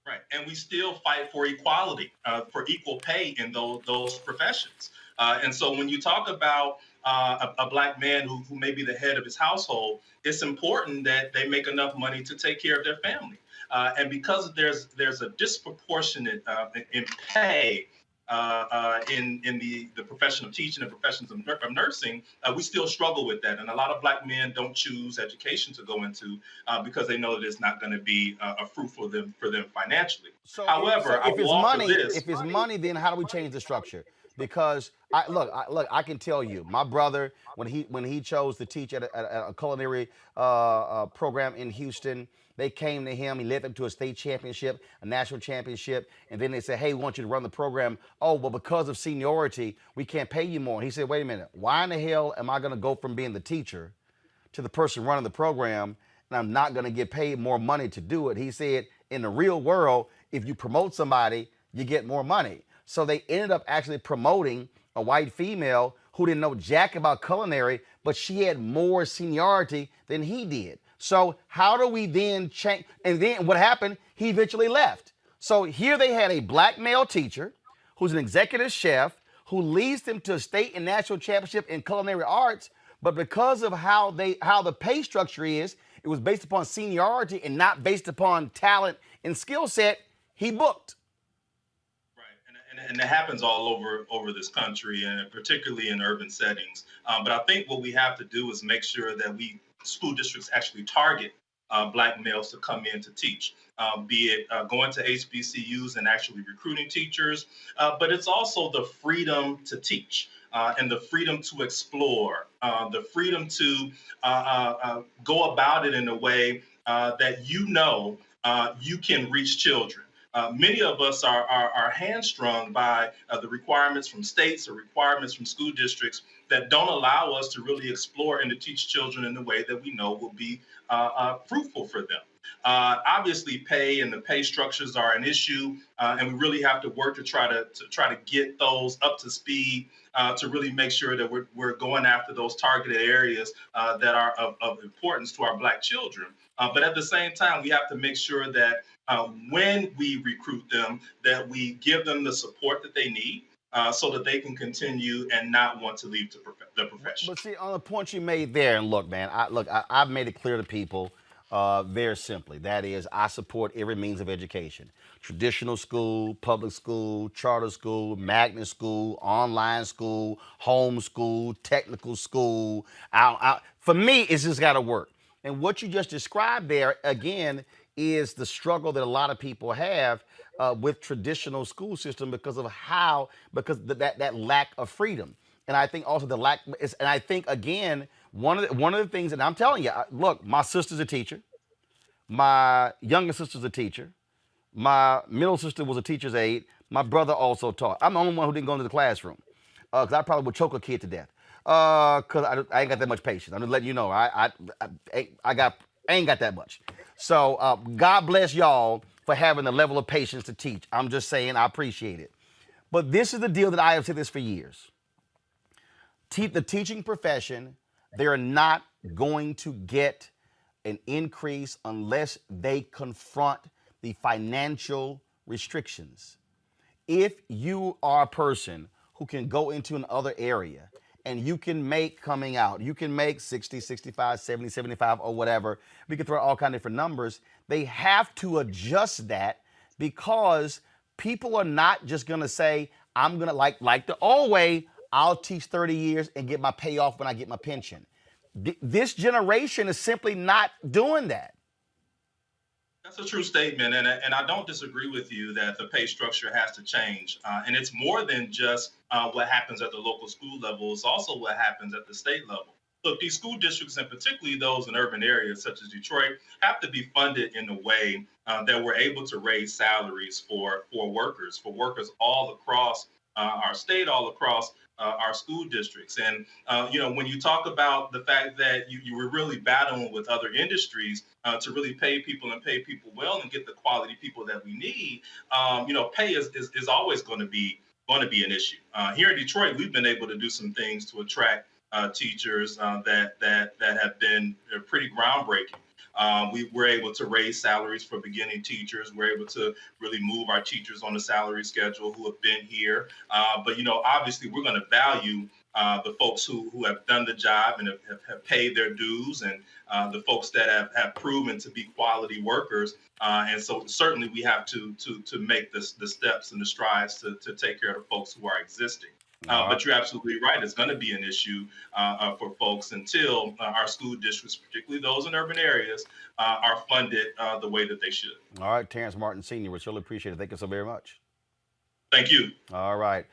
S: Right, and we still fight for equality, for equal pay in those professions. And so when you talk about a black man who may be the head of his household, it's important that they make enough money to take care of their family. And because there's a disproportionate in pay in the profession of teaching and professions of nursing, we still struggle with that. And a lot of black men don't choose education to go into because they know that it's not going to be fruitful for them financially. However,
A: if it's money, then how do we change the structure? Because I can tell you, my brother, when he chose to teach at a culinary program in Houston, they came to him. He led them to a state championship, a national championship, and then they said, "Hey, we want you to run the program." Oh, well, because of seniority, we can't pay you more. And he said, "Wait a minute, why in the hell am I going to go from being the teacher to the person running the program, and I'm not going to get paid more money to do it?" He said, "In the real world, if you promote somebody, you get more money." So they ended up actually promoting a white female who didn't know jack about culinary, but she had more seniority than he did. So how do we then change? And then what happened? He eventually left. So here they had a black male teacher who's an executive chef who leads them to a state and national championship in culinary arts. But because of how the pay structure is, it was based upon seniority and not based upon talent and skill set, he booked.
S: And it happens all over this country, and particularly in urban settings. But I think what we have to do is make sure that school districts actually target black males to come in to teach, be it going to HBCUs and actually recruiting teachers. But it's also the freedom to teach and the freedom to explore, the freedom to go about it in a way that you can reach children. Many of us are hamstrung by the requirements from states or requirements from school districts that don't allow us to really explore and to teach children in the way that we know will be fruitful for them. Obviously, pay and the pay structures are an issue, and we really have to work to try to get those up to speed to really make sure that we're going after those targeted areas that are of importance to our black children. But at the same time, we have to make sure that when we recruit them, that we give them the support that they need so that they can continue and not want to leave the profession.
A: But see, on the point you made there, and look, man, I've made it clear to people, Very simply, that is, I support every means of education. Traditional school, public school, charter school, magnet school, online school, home school, technical school. For me, it's just got to work. And what you just described there, again, is the struggle that a lot of people have with traditional school system because that lack of freedom. And I think also and I think, again, one of the things, and I'm telling you, look, my sister's a teacher. My younger sister's a teacher. My middle sister was a teacher's aide. My brother also taught. I'm the only one who didn't go into the classroom because I probably would choke a kid to death because I ain't got that much patience. I'm just letting you know. I ain't got that much. So God bless y'all for having the level of patience to teach. I'm just saying I appreciate it. But this is the deal that I have said this for years. The teaching profession, they're not going to get an increase unless they confront the financial restrictions. If you are a person who can go into another area and you can make coming out, you can make 60, 65, 70, 75 or whatever, we can throw all kinds of different numbers, they have to adjust that because people are not just gonna say, I'm gonna like the old way, I'll teach 30 years and get my payoff when I get my pension. This generation is simply not doing that.
S: That's a true statement, and I don't disagree with you that the pay structure has to change. And it's more than just what happens at the local school level. It's also what happens at the state level. Look, these school districts, and particularly those in urban areas such as Detroit, have to be funded in a way that we're able to raise salaries for workers all across our state, all across our school districts. And, when you talk about the fact that you were really battling with other industries to really pay people well and get the quality people that we need, pay is always going to be an issue. Here in Detroit, we've been able to do some things to attract teachers that have been pretty groundbreaking. We were able to raise salaries for beginning teachers. We're able to really move our teachers on the salary schedule who have been here. But obviously, we're going to value the folks who have done the job and have paid their dues, and the folks that have proven to be quality workers. And so certainly we have to make the steps and the strides to take care of the folks who are existing. But you're absolutely right. It's going to be an issue for folks until our school districts, particularly those in urban areas, are funded the way that they should.
A: All right, Terrence Martin Sr., we really appreciate it. Thank you so very much.
S: Thank you.
A: All right.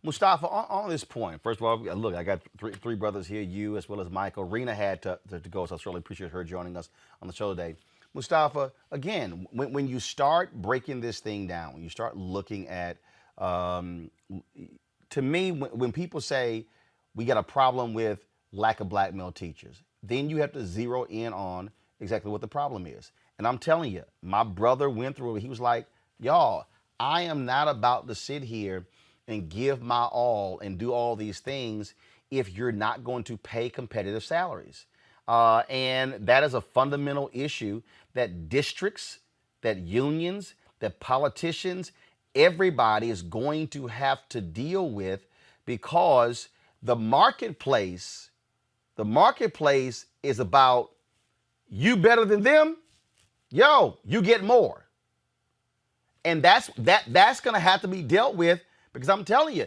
A: Mustafa, on this point, first of all, look, I got three brothers here, you as well as Michael. Rena had to go, so I certainly appreciate her joining us on the show today. Mustafa, again, when you start breaking this thing down, when you start looking at to me, when people say we got a problem with lack of black male teachers, then you have to zero in on exactly what the problem is. And I'm telling you, my brother went through it. He was like, y'all, I am not about to sit here and give my all and do all these things if you're not going to pay competitive salaries. And that is a fundamental issue that districts, that unions, that politicians, everybody is going to have to deal with, because the marketplace is about you better than them, yo, you get more. And that's going to have to be dealt with, because I'm telling you,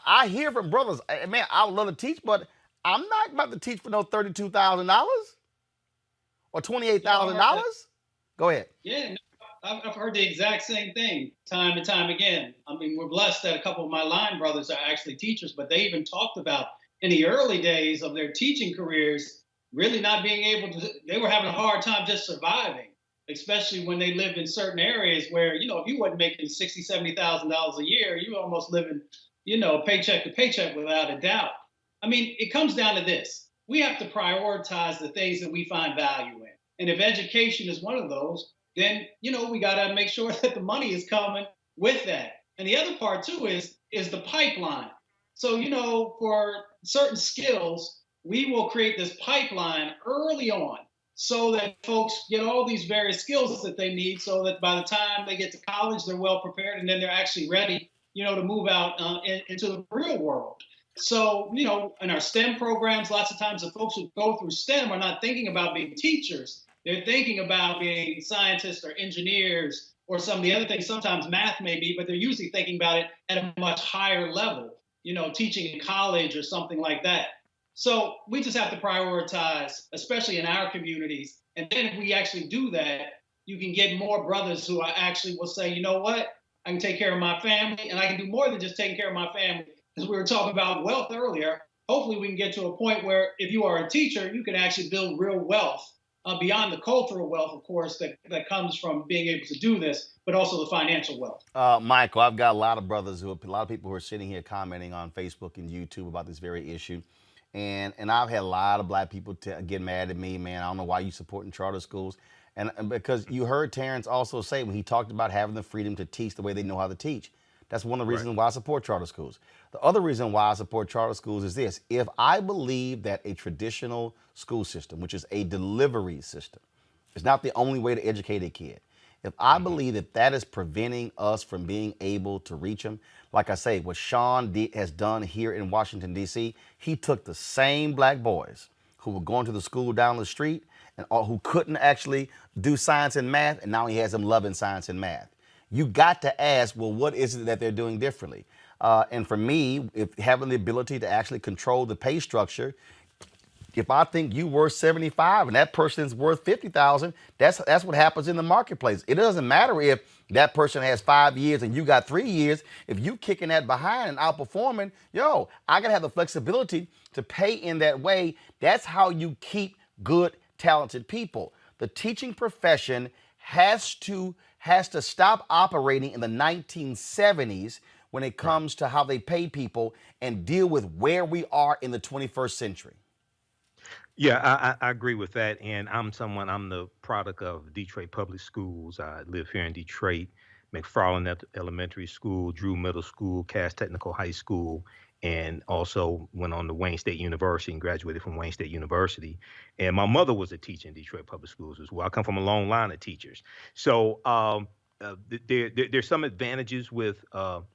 A: I hear from brothers, man, I would love to teach, but I'm not about to teach for no $32,000 or $28,000. Go ahead.
C: Yeah. I've heard the exact same thing time and time again. I mean, we're blessed that a couple of my line brothers are actually teachers, but they even talked about in the early days of their teaching careers, really not being able to, they were having a hard time just surviving, especially when they lived in certain areas where, if you wasn't making $60,000, $70,000 a year, you were almost living, paycheck to paycheck without a doubt. I mean, it comes down to this. We have to prioritize the things that we find value in. And if education is one of those, then, we got to make sure that the money is coming with that. And the other part, too, is the pipeline. So, for certain skills, we will create this pipeline early on so that folks get all these various skills that they need, so that by the time they get to college, they're well prepared, and then they're actually ready, to move out into the real world. So, you know, in our STEM programs, lots of times the folks who go through STEM are not thinking about being teachers. They're thinking about being scientists or engineers or some of the other things, sometimes math maybe, but they're usually thinking about it at a much higher level, you know, teaching in college or something like that. So we just have to prioritize, especially in our communities. And then if we actually do that, you can get more brothers who are actually will say, you know what, I can take care of my family and I can do more than just taking care of my family. As we were talking about wealth earlier, hopefully we can get to a point where if you are a teacher, you can actually build real wealth beyond the cultural wealth, of course, that comes from being able to do this, but also the financial wealth.
A: Michael, I've got a lot of brothers a lot of people who are sitting here commenting on Facebook and YouTube about this very issue. And I've had a lot of black people get mad at me, man. I don't know why you supporting charter schools. And because you heard Terrence also say when he talked about having the freedom to teach the way they know how to teach. That's one of the reasons why I support charter schools. The other reason why I support charter schools is this. If I believe that a traditional school system, which is a delivery system, is not the only way to educate a kid, if I believe that that is preventing us from being able to reach them, like I say, what Sean has done here in Washington, D.C., he took the same black boys who were going to the school down the street and who couldn't actually do science and math, and now he has them loving science and math. You got to ask, well, what is it that they're doing differently? And for me, if having the ability to actually control the pay structure, if I think you worth 75 and that person's worth 50,000, that's what happens in the marketplace. It doesn't matter if that person has 5 years and you got 3 years. If you kicking that behind and outperforming, I gotta have the flexibility to pay in that way. That's how you keep good, talented people. The teaching profession has to stop operating in the 1970s when it comes to how they pay people and deal with where we are in the 21st century.
D: Yeah, I agree with that. And I'm the product of Detroit Public Schools. I live here in Detroit, McFarland Elementary School, Drew Middle School, Cass Technical High School, and also went on to Wayne State University and graduated from Wayne State University. And my mother was a teacher in Detroit Public Schools as well. I come from a long line of teachers. So there's some advantages with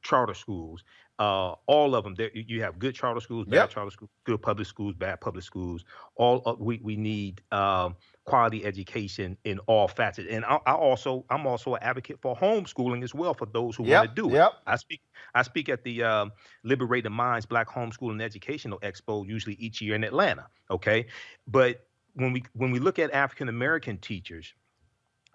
D: charter schools. All of them. You have good charter schools, bad charter schools, good public schools, bad public schools. We need quality education in all facets. And I'm also an advocate for homeschooling as well for those who want to do it. I speak at the Liberated Minds Black Homeschooling Educational Expo usually each year in Atlanta. Okay, but when we look at African American teachers,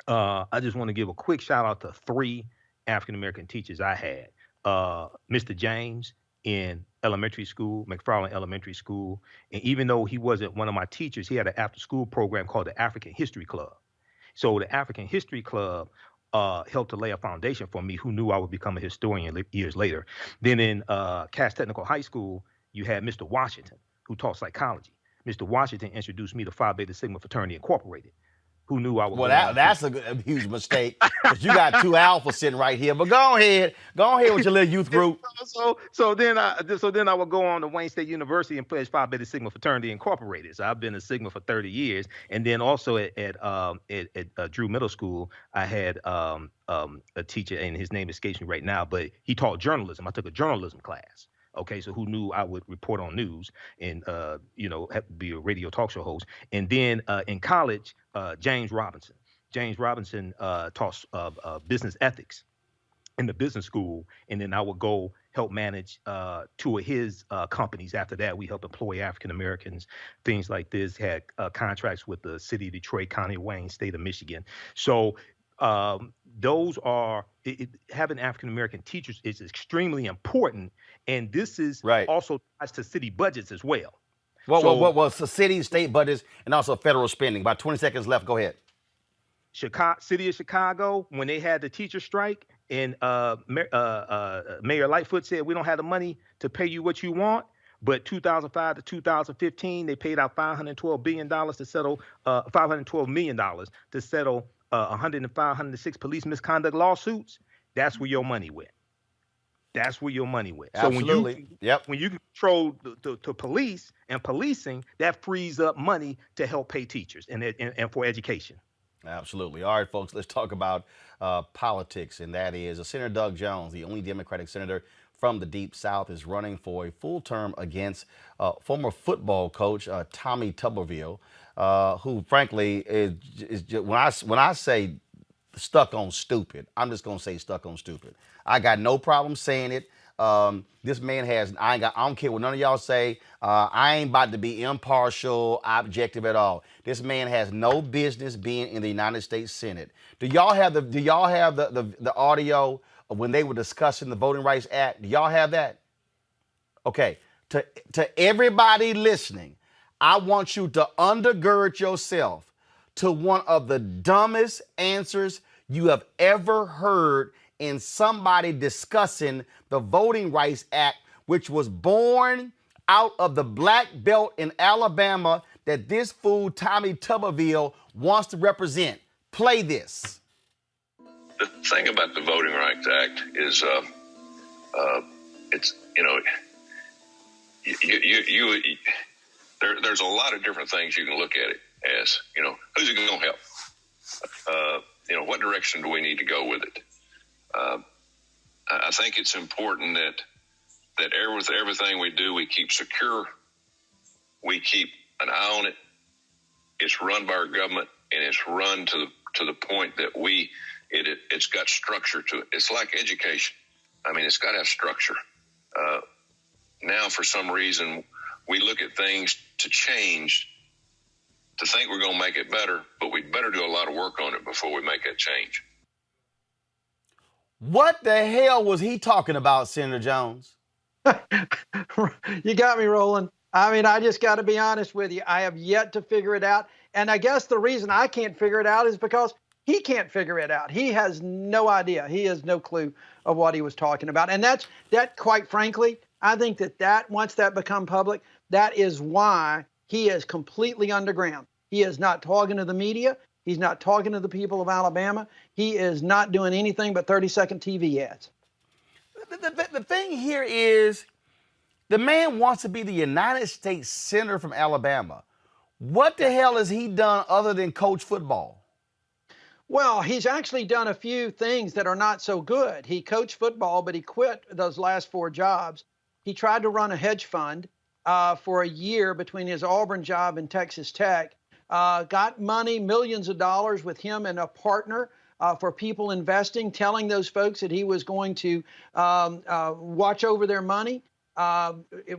D: I just want to give a quick shout out to 3 African American teachers I had. Mr. James in elementary school, McFarland Elementary School. And even though he wasn't one of my teachers, he had an after school program called the African History Club. So the African History Club helped to lay a foundation for me who knew I would become a historian years later. Then in Cass Technical High School, you had Mr. Washington who taught psychology. Mr. Washington introduced me to Phi Beta Sigma Fraternity Incorporated. Who knew I was?
A: Well, that's a huge mistake. Because you got 2 alphas sitting right here. But go ahead with your little youth group.
D: So then I would go on to Wayne State University and pledge Phi Beta Sigma Fraternity Incorporated. So I've been a Sigma for 30 years. And then also at Drew Middle School, I had a teacher, and his name escapes me right now, but he taught journalism. I took a journalism class. Okay, so who knew I would report on news and be a radio talk show host. And then in college, James Robinson. James Robinson taught business ethics in the business school, and then I would go help manage 2 of his companies. After that, we helped employ African Americans, things like this. Had contracts with the city of Detroit, County of Wayne, state of Michigan. So those are having African American teachers is extremely important, and this is also ties to city budgets as well.
A: What was the city, state budgets, and also federal spending? About 20 seconds left. Go ahead.
D: City of Chicago, when they had the teacher strike, and Mayor Lightfoot said, we don't have the money to pay you what you want. But 2005 to 2015, they paid out $512 billion to settle $512 million to settle 106 police misconduct lawsuits. That's where your money went. That's where your money went.
A: Absolutely.
D: So when you control the police and policing, that frees up money to help pay teachers and for education.
A: Absolutely. All right, folks, let's talk about politics, and that is Senator Doug Jones, the only Democratic senator from the Deep South is running for a full term against former football coach Tommy Tuberville, who frankly is just, when I say stuck on stupid, I'm just gonna say stuck on stupid. I got no problem saying it. This man has, I don't care what none of y'all say. I ain't about to be impartial, objective at all. This man has no business being in the United States Senate. Do y'all have the audio of when they were discussing the Voting Rights Act? Do y'all have that? Okay, to everybody listening, I want you to undergird yourself to one of the dumbest answers you have ever heard in somebody discussing the Voting Rights Act, which was born out of the black belt in Alabama that this fool Tommy Tuberville wants to represent. Play this.
T: The thing about the Voting Rights Act is, it's, you know, there's a lot of different things you can look at it as. You know, who's it going to help? You know, what direction do we need to go with it? I think it's important that with everything we do, we keep secure. We keep an eye on it. It's run by our government, and it's run to the point that it's got structure to it. It's like education. I mean, it's got to have structure. Now, for some reason, we look at things to change, to think we're going to make it better, but we better do a lot of work on it before we make that change.
A: What the hell was he talking about, Senator Jones?
U: You got me, Roland. I mean, I just got to be honest with you. I have yet to figure it out. And I guess the reason I can't figure it out is because he can't figure it out. He has no idea. He has no clue of what he was talking about. And that, quite frankly, I think that once that become public, that is why he is completely underground. He is not talking to the media. He's not talking to the people of Alabama. He is not doing anything but 30-second TV ads.
A: The thing here is the man wants to be the United States Senator from Alabama. What the hell has he done other than coach football?
U: Well, he's actually done a few things that are not so good. He coached football, but he quit those last 4 jobs. He tried to run a hedge fund for a year between his Auburn job and Texas Tech. Got money, millions of dollars with him and a partner for people investing, telling those folks that he was going to watch over their money,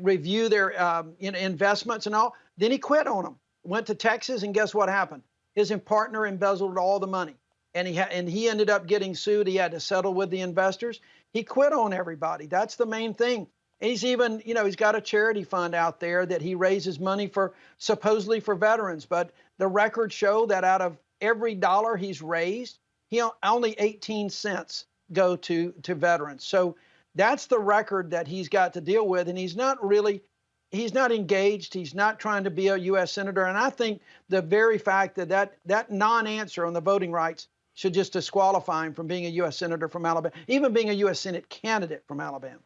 U: review their investments and all. Then he quit on them, went to Texas, and guess what happened? His partner embezzled all the money, and he ended up getting sued. He had to settle with the investors. He quit on everybody. That's the main thing. He's even, he's got a charity fund out there that he raises money for, supposedly for veterans. But the records show that out of every dollar he's raised, only 18 cents go to veterans. So that's the record that he's got to deal with. And he's not engaged. He's not trying to be a U.S. Senator. And I think the very fact that non-answer on the voting rights should just disqualify him from being a U.S. Senator from Alabama, even being a U.S. Senate candidate from Alabama.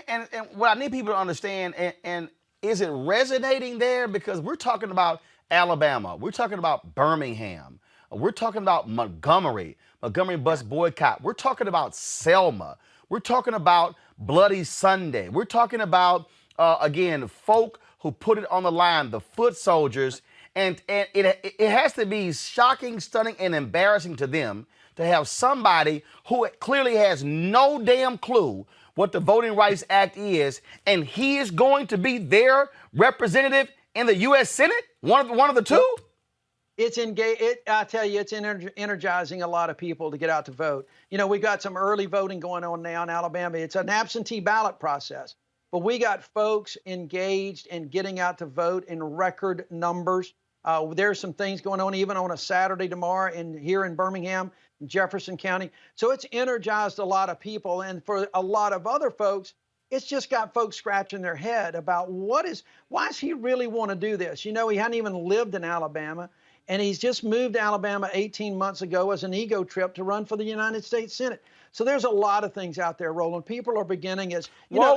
A: And what I need people to understand, and is it resonating there? Because we're talking about Alabama. We're talking about Birmingham. We're talking about Montgomery bus boycott. We're talking about Selma. We're talking about Bloody Sunday. We're talking about, again, folk who put it on the line, the foot soldiers. And it has to be shocking, stunning, and embarrassing to them to have somebody who clearly has no damn clue what the Voting Rights Act is, and he is going to be their representative in the U.S. Senate? One of the two?
U: I tell you, it's energizing a lot of people to get out to vote. We've got some early voting going on now in Alabama. It's an absentee ballot process, but we got folks engaged in getting out to vote in record numbers. There's some things going on even on a Saturday tomorrow here in Birmingham, Jefferson County. So it's energized a lot of people. And for a lot of other folks, it's just got folks scratching their head about why does he really want to do this? He hadn't even lived in Alabama, and he's just moved to Alabama 18 months ago as an ego trip to run for the United States Senate. So there's a lot of things out there, Roland. People are beginning as,
A: wait. Well,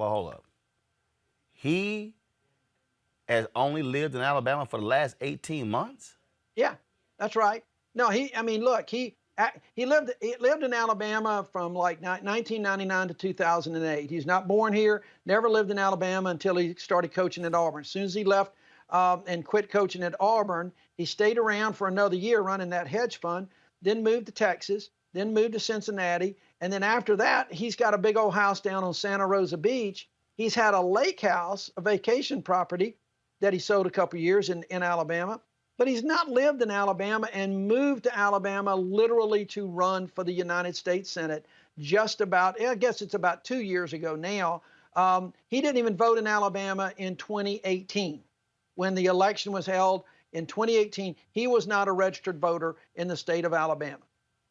A: hold up. He has only lived in Alabama for the last 18 months?
U: Yeah, that's right. No, look, He lived in Alabama from like 1999 to 2008. He's not born here, never lived in Alabama until he started coaching at Auburn. As soon as he left and quit coaching at Auburn, he stayed around for another year running that hedge fund, then moved to Texas, then moved to Cincinnati. And then after that, he's got a big old house down on Santa Rosa Beach. He's had a lake house, a vacation property that he sold a couple years in Alabama. But he's not lived in Alabama and moved to Alabama literally to run for the United States Senate just about, I guess it's about 2 years ago now. He didn't even vote in Alabama in 2018. When the election was held in 2018, he was not a registered voter in the state of Alabama.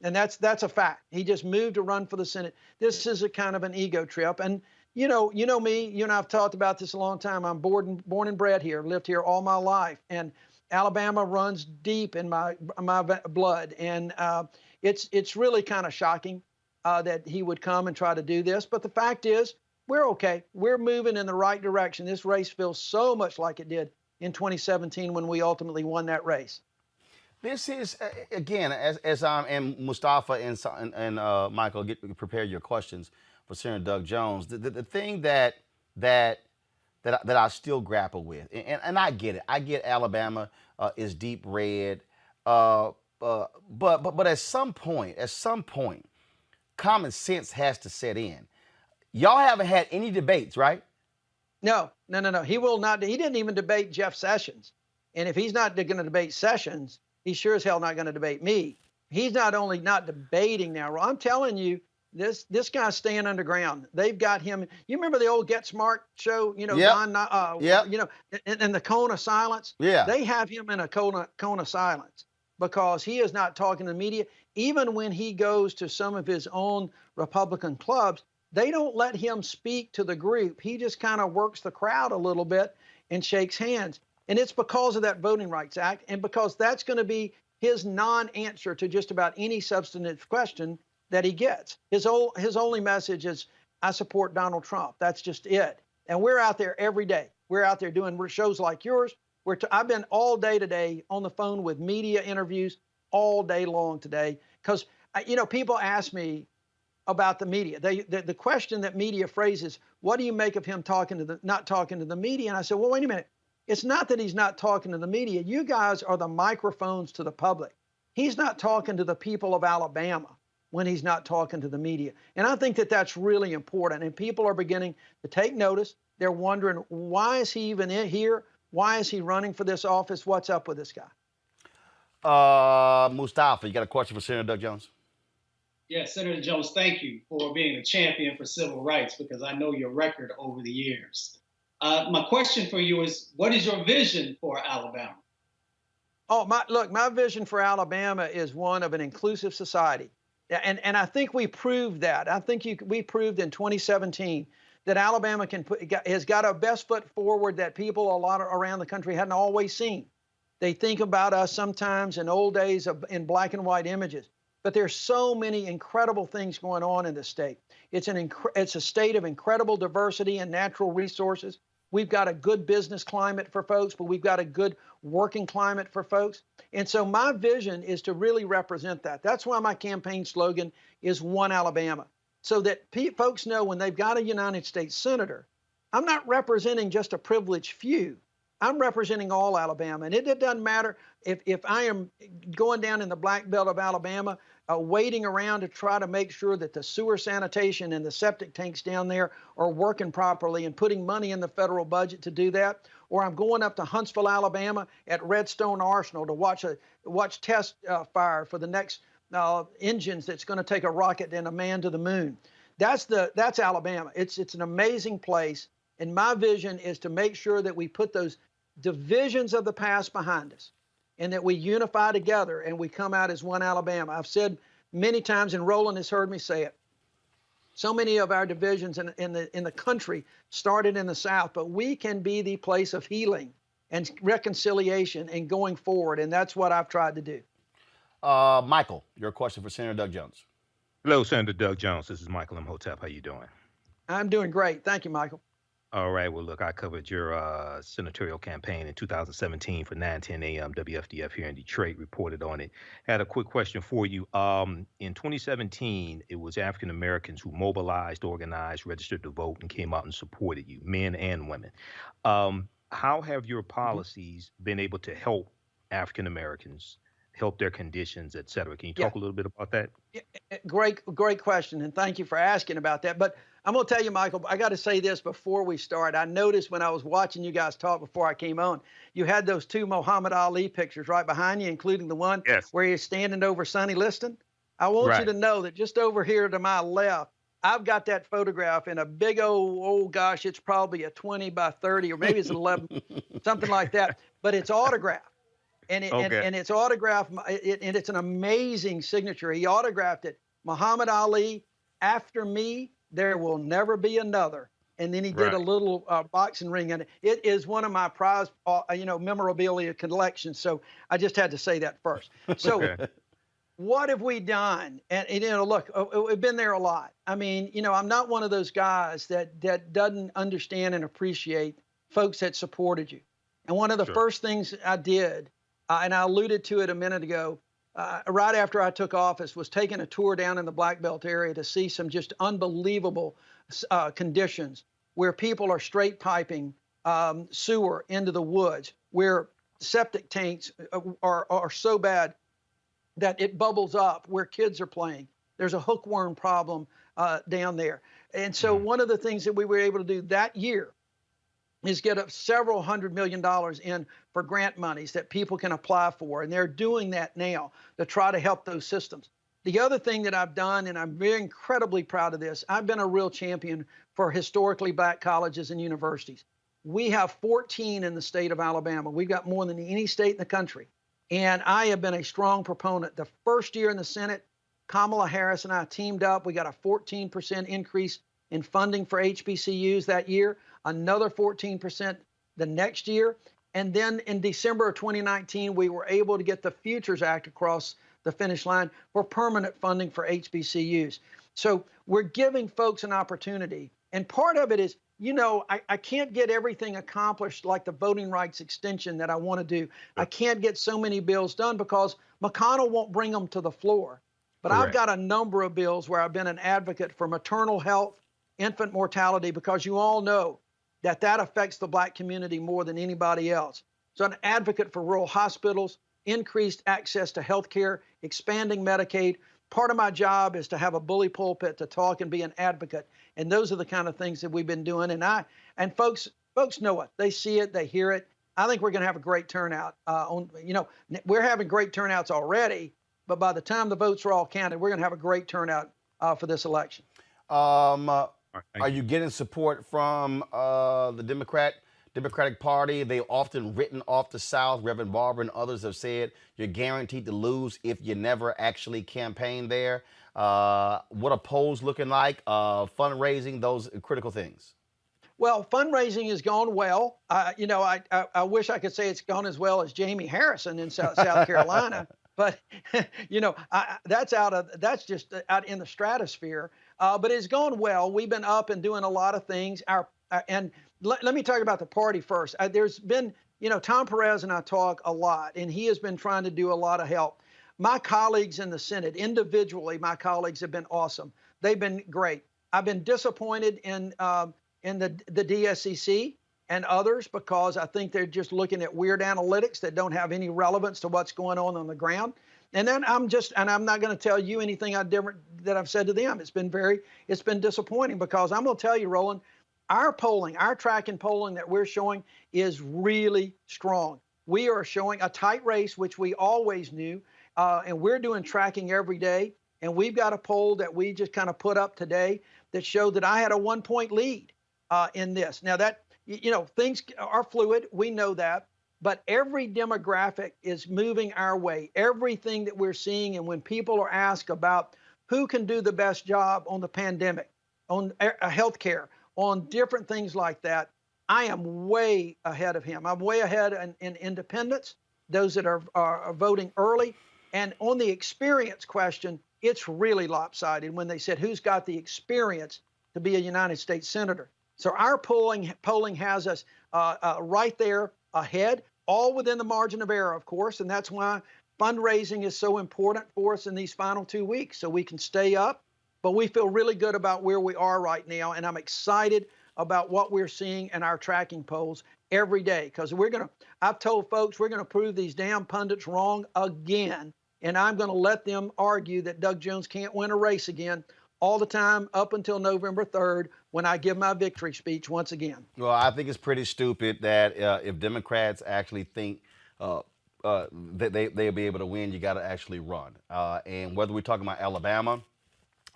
U: And that's a fact. He just moved to run for the Senate. This is a kind of an ego trip. And you know me, you and I've talked about this a long time. I'm born and bred here, lived here all my life. And Alabama runs deep in my blood, and it's really kind of shocking that he would come and try to do this. But the fact is, we're okay. We're moving in the right direction. This race feels so much like it did in 2017 when we ultimately won that race.
A: This is again, as I'm and Mustafa and Michael prepare your questions for Senator Doug Jones. The thing that I still grapple with, and I get it. I get Alabama is deep red, but at some point, common sense has to set in. Y'all haven't had any debates, right?
U: No. He will not. He didn't even debate Jeff Sessions, and if he's not going to debate Sessions, he's sure as hell not going to debate me. He's not only not debating now. I'm telling you. This guy's staying underground. They've got him. You remember the old Get Smart show? You know,
A: yep.
U: You know, in the cone of silence.
A: Yeah.
U: They have him in a cone of silence because he is not talking to the media. Even when he goes to some of his own Republican clubs, they don't let him speak to the group. He just kind of works the crowd a little bit and shakes hands. And it's because of that Voting Rights Act, and because that's going to be his non-answer to just about any substantive question that he gets. His only message is, I support Donald Trump. That's just it. And we're out there every day. We're out there doing shows like yours. I've been all day today on the phone with media interviews all day long today because, people ask me about the media. The question that media phrases, what do you make of him not talking to the media? And I said, well, wait a minute. It's not that he's not talking to the media. You guys are the microphones to the public. He's not talking to the people of Alabama when he's not talking to the media. And I think that that's really important. And people are beginning to take notice. They're wondering, why is he even here? Why is he running for this office? What's up with this guy?
A: Mustafa, you got a question for Senator Doug Jones?
C: Yes, Senator Jones, thank you for being a champion for civil rights because I know your record over the years. My question for you is, what is your vision for Alabama?
U: Oh, my vision for Alabama is one of an inclusive society. And I think we proved that. I think we proved in 2017 that Alabama has got our best foot forward that people a lot around the country hadn't always seen. They think about us sometimes in old days in black and white images. But there's so many incredible things going on in the state. It's a state of incredible diversity and natural resources. We've got a good business climate for folks, but we've got a good working climate for folks. And so my vision is to really represent that. That's why my campaign slogan is One Alabama, so that folks know when they've got a United States senator, I'm not representing just a privileged few. I'm representing all Alabama. And it doesn't matter if I am going down in the black belt of Alabama, waiting around to try to make sure that the sewer sanitation and the septic tanks down there are working properly and putting money in the federal budget to do that. Or I'm going up to Huntsville, Alabama at Redstone Arsenal to watch test fire for the next engines that's going to take a rocket and a man to the moon. That's Alabama. It's an amazing place. And my vision is to make sure that we put those divisions of the past behind us and that we unify together and we come out as one Alabama. I've said many times, and Roland has heard me say it, so many of our divisions in the country started in the South, but we can be the place of healing and reconciliation and going forward, and that's what I've tried to do.
A: Michael, your question for Senator Doug Jones.
D: Hello, Senator Doug Jones. This is Michael Imhotep. How you doing?
U: I'm doing great. Thank you, Michael.
D: All right. Well, look, I covered your senatorial campaign in 2017 for 910 AM WFDF here in Detroit, reported on it. Had a quick question for you. In 2017, it was African Americans who mobilized, organized, registered to vote, and came out and supported you, men and women. How have your policies been able to help African Americans, help their conditions, et cetera? Can you talk a little bit about that?
U: Great question, and thank you for asking about that. But I'm going to tell you, Michael, I got to say this before we start. I noticed when I was watching you guys talk before I came on, you had those two Muhammad Ali pictures right behind you, including the one where you're standing over Sonny Liston. I want you to know that just over here to my left, I've got that photograph in a big oh gosh, it's probably a 20 by 30, or maybe it's 11, something like that, but it's autographed. And it's autographed, and it's an amazing signature. He autographed it, Muhammad Ali, after me, there will never be another. And then he did a little boxing ring in it. It is one of my prized, memorabilia collections. So I just had to say that first. So what have we done? And look, we've been there a lot. I mean, I'm not one of those guys that doesn't understand and appreciate folks that supported you. And one of the first things I did, and I alluded to it a minute ago, right after I took office, was taking a tour down in the Black Belt area to see some just unbelievable conditions where people are straight piping sewer into the woods, where septic tanks are so bad that it bubbles up, where kids are playing. There's a hookworm problem down there. And so one of the things that we were able to do that year is get up several $100 million in for grant monies that people can apply for. And they're doing that now to try to help those systems. The other thing that I've done, and I'm very incredibly proud of this, I've been a real champion for historically black colleges and universities. We have 14 in the state of Alabama. We've got more than any state in the country. And I have been a strong proponent. The first year in the Senate, Kamala Harris and I teamed up. We got a 14% increase in funding for HBCUs that year, another 14% the next year. And then in December of 2019, we were able to get the Futures Act across the finish line for permanent funding for HBCUs. So we're giving folks an opportunity. And part of it is, I can't get everything accomplished like the voting rights extension that I want to do. I can't get so many bills done because McConnell won't bring them to the floor. But I've got a number of bills where I've been an advocate for maternal health, infant mortality, because you all know that affects the black community more than anybody else. So an advocate for rural hospitals, increased access to health care, expanding Medicaid. Part of my job is to have a bully pulpit to talk and be an advocate. And those are the kind of things that we've been doing. And folks know it. They see it, they hear it. I think we're going to have a great turnout. We're having great turnouts already, but by the time the votes are all counted, we're going to have a great turnout for this election.
A: Are you getting support from the Democratic Party? They've often written off the South. Reverend Barber and others have said you're guaranteed to lose if you never actually campaign there. What are polls looking like? Fundraising, those critical things.
U: Well, fundraising has gone well. I wish I could say it's gone as well as Jamie Harrison in South Carolina, but that's just out in the stratosphere. But it's gone well. We've been up and doing a lot of things. And let me talk about the party first. There's been, Tom Perez and I talk a lot, and he has been trying to do a lot of help. My colleagues in the Senate, individually, my colleagues have been awesome. They've been great. I've been disappointed in the DSCC and others because I think they're just looking at weird analytics that don't have any relevance to what's going on the ground. And then I'm not going to tell you anything different that I've said to them. It's been disappointing because I'm going to tell you, Roland, our track and polling that we're showing is really strong. We are showing a tight race, which we always knew, and we're doing tracking every day. And we've got a poll that we just kind of put up today that showed that I had a 1-point lead in this. Now that, things are fluid. We know that. But every demographic is moving our way. Everything that we're seeing, and when people are asked about who can do the best job on the pandemic, on healthcare, on different things like that, I am way ahead of him. I'm way ahead in independents, those that are voting early. And on the experience question, it's really lopsided when they said, who's got the experience to be a United States Senator? So our polling has us right there ahead, all within the margin of error, of course, and that's why fundraising is so important for us in these final 2 weeks, so we can stay up. But we feel really good about where we are right now, and I'm excited about what we're seeing in our tracking polls every day, because I've told folks we're gonna prove these damn pundits wrong again, and I'm gonna let them argue that Doug Jones can't win a race again all the time up until November 3rd when I give my victory speech once again.
A: Well, I think it's pretty stupid that if Democrats actually think that they'll be able to win, you got to actually run. And whether we're talking about Alabama,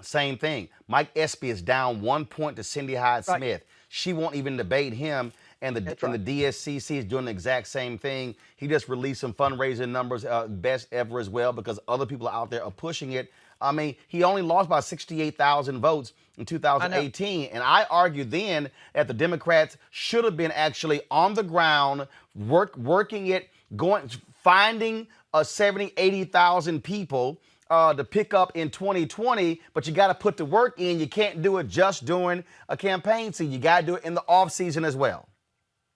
A: same thing. Mike Espy is down 1 point to Cindy Hyde-Smith. Right. She won't even debate him. And the DSCC is doing the exact same thing. He just released some fundraising numbers, best ever as well, because other people out there are pushing it. I mean, he only lost by 68,000 votes in 2018. And I argued then that the Democrats should have been actually on the ground, working it, finding 70, 80,000 people to pick up in 2020, but you got to put the work in. You can't do it just during a campaign season. You got to do it in the off season as well.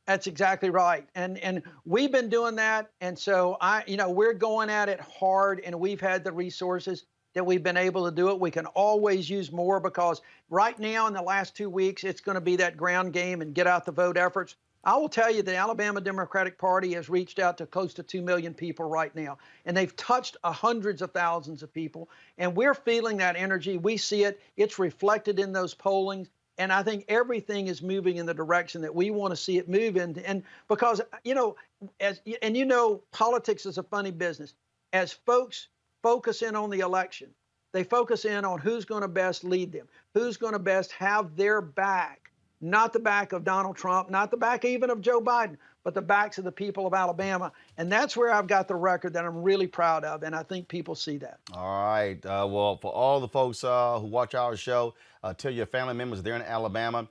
U: That's exactly right. And we've been doing that. And so we're going at it hard, and we've had the resources that we've been able to do it. We can always use more, because right now in the last 2 weeks, it's going to be that ground game and get out the vote efforts. I will tell you the Alabama Democratic Party has reached out to close to 2 million people right now, and they've touched hundreds of thousands of people, and we're feeling that energy. We see it. It's reflected in those pollings, and I think everything is moving in the direction that we want to see it move in. And because, politics is a funny business. As folks focus in on the election, they focus in on who's going to best lead them, who's going to best have their back. Not the back of Donald Trump, not the back even of Joe Biden, but the backs of the people of Alabama. And that's where I've got the record that I'm really proud of, and I think people see that.
A: All right. Well, for all the folks who watch our show, tell your family members they're in Alabama,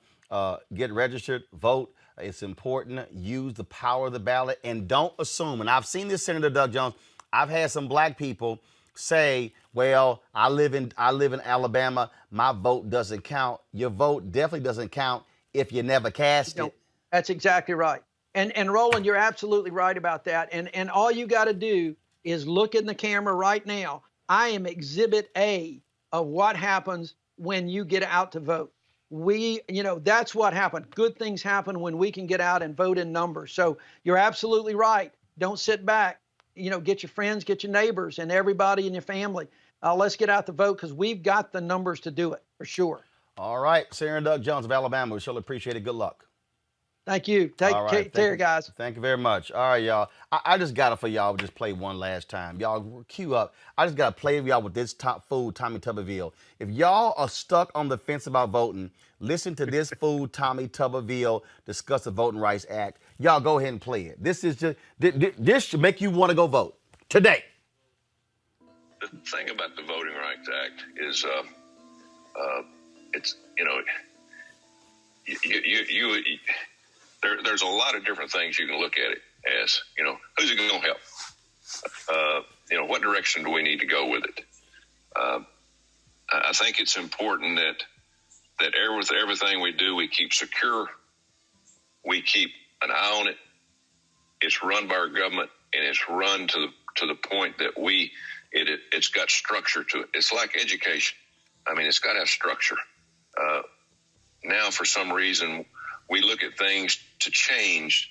A: get registered, vote. It's important. Use the power of the ballot, and don't assume. And I've seen this, Senator Doug Jones. I've had some black people say, well, I live in Alabama. My vote doesn't count. Your vote definitely doesn't count if you never cast it.
U: That's exactly right. And Roland, you're absolutely right about that. And all you got to do is look in the camera right now. I am Exhibit A of what happens when you get out to vote. That's what happened. Good things happen when we can get out and vote in numbers. So you're absolutely right. Don't sit back. Get your friends, get your neighbors, and everybody in your family. Let's get out to vote, because we've got the numbers to do it for sure.
A: All right, Senator Doug Jones of Alabama. We surely appreciate it. Good luck.
U: Thank you. Take care, guys.
A: Thank you very much. All right, y'all. I just got it for y'all. Just play one last time. Y'all, cue up. I just got to play with y'all with this top fool, Tommy Tuberville. If y'all are stuck on the fence about voting, listen to this fool, Tommy Tuberville, discuss the Voting Rights Act. Y'all go ahead and play it. This should make you want to go vote today.
T: The thing about the Voting Rights Act is it's, there's a lot of different things you can look at it as. Who's it going to help? What direction do we need to go with it? I think it's important that with everything we do, we keep secure. We keep an eye on it. It's run by our government, and it's run to the point that it's got structure to it. It's like education. I mean, it's got to have structure. Now, for some reason, we look at things to change,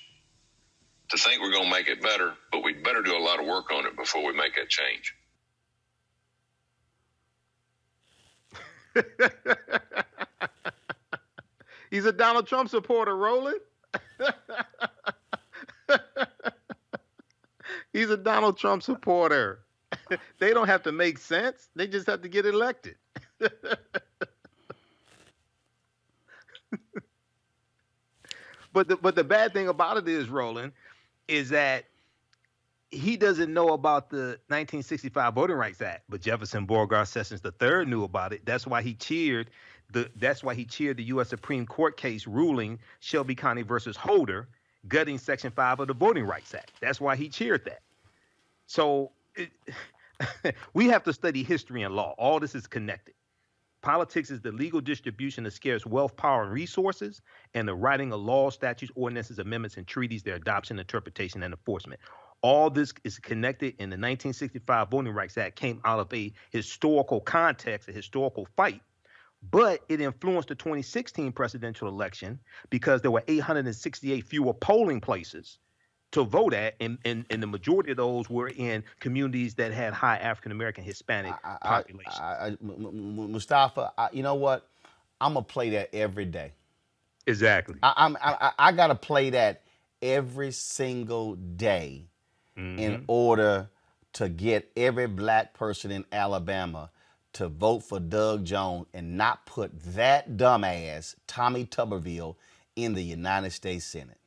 T: to think we're going to make it better, but we'd better do a lot of work on it before we make that change.
D: He's a Donald Trump supporter, Roland. He's a Donald Trump supporter. They don't have to make sense. They just have to get elected. But the bad thing about it is, Roland, is that he doesn't know about the 1965 Voting Rights Act, but Jefferson Beauregard Sessions III knew about it. That's why he cheered the U.S. Supreme Court case ruling Shelby County versus Holder, gutting Section 5 of the Voting Rights Act. That's why he cheered that. So we have to study history and law. All this is connected. Politics is the legal distribution of scarce wealth, power, and resources, and the writing of laws, statutes, ordinances, amendments, and treaties, their adoption, interpretation, and enforcement. All this is connected, in the 1965 Voting Rights Act came out of a historical context, a historical fight, but it influenced the 2016 presidential election because there were 868 fewer polling places to vote at, and the majority of those were in communities that had high African-American, Hispanic population.
A: Mustafa, you know what? I'm going to play that every day.
D: Exactly.
A: I got to play that every single day in order to get every black person in Alabama to vote for Doug Jones and not put that dumbass, Tommy Tuberville, in the United States Senate.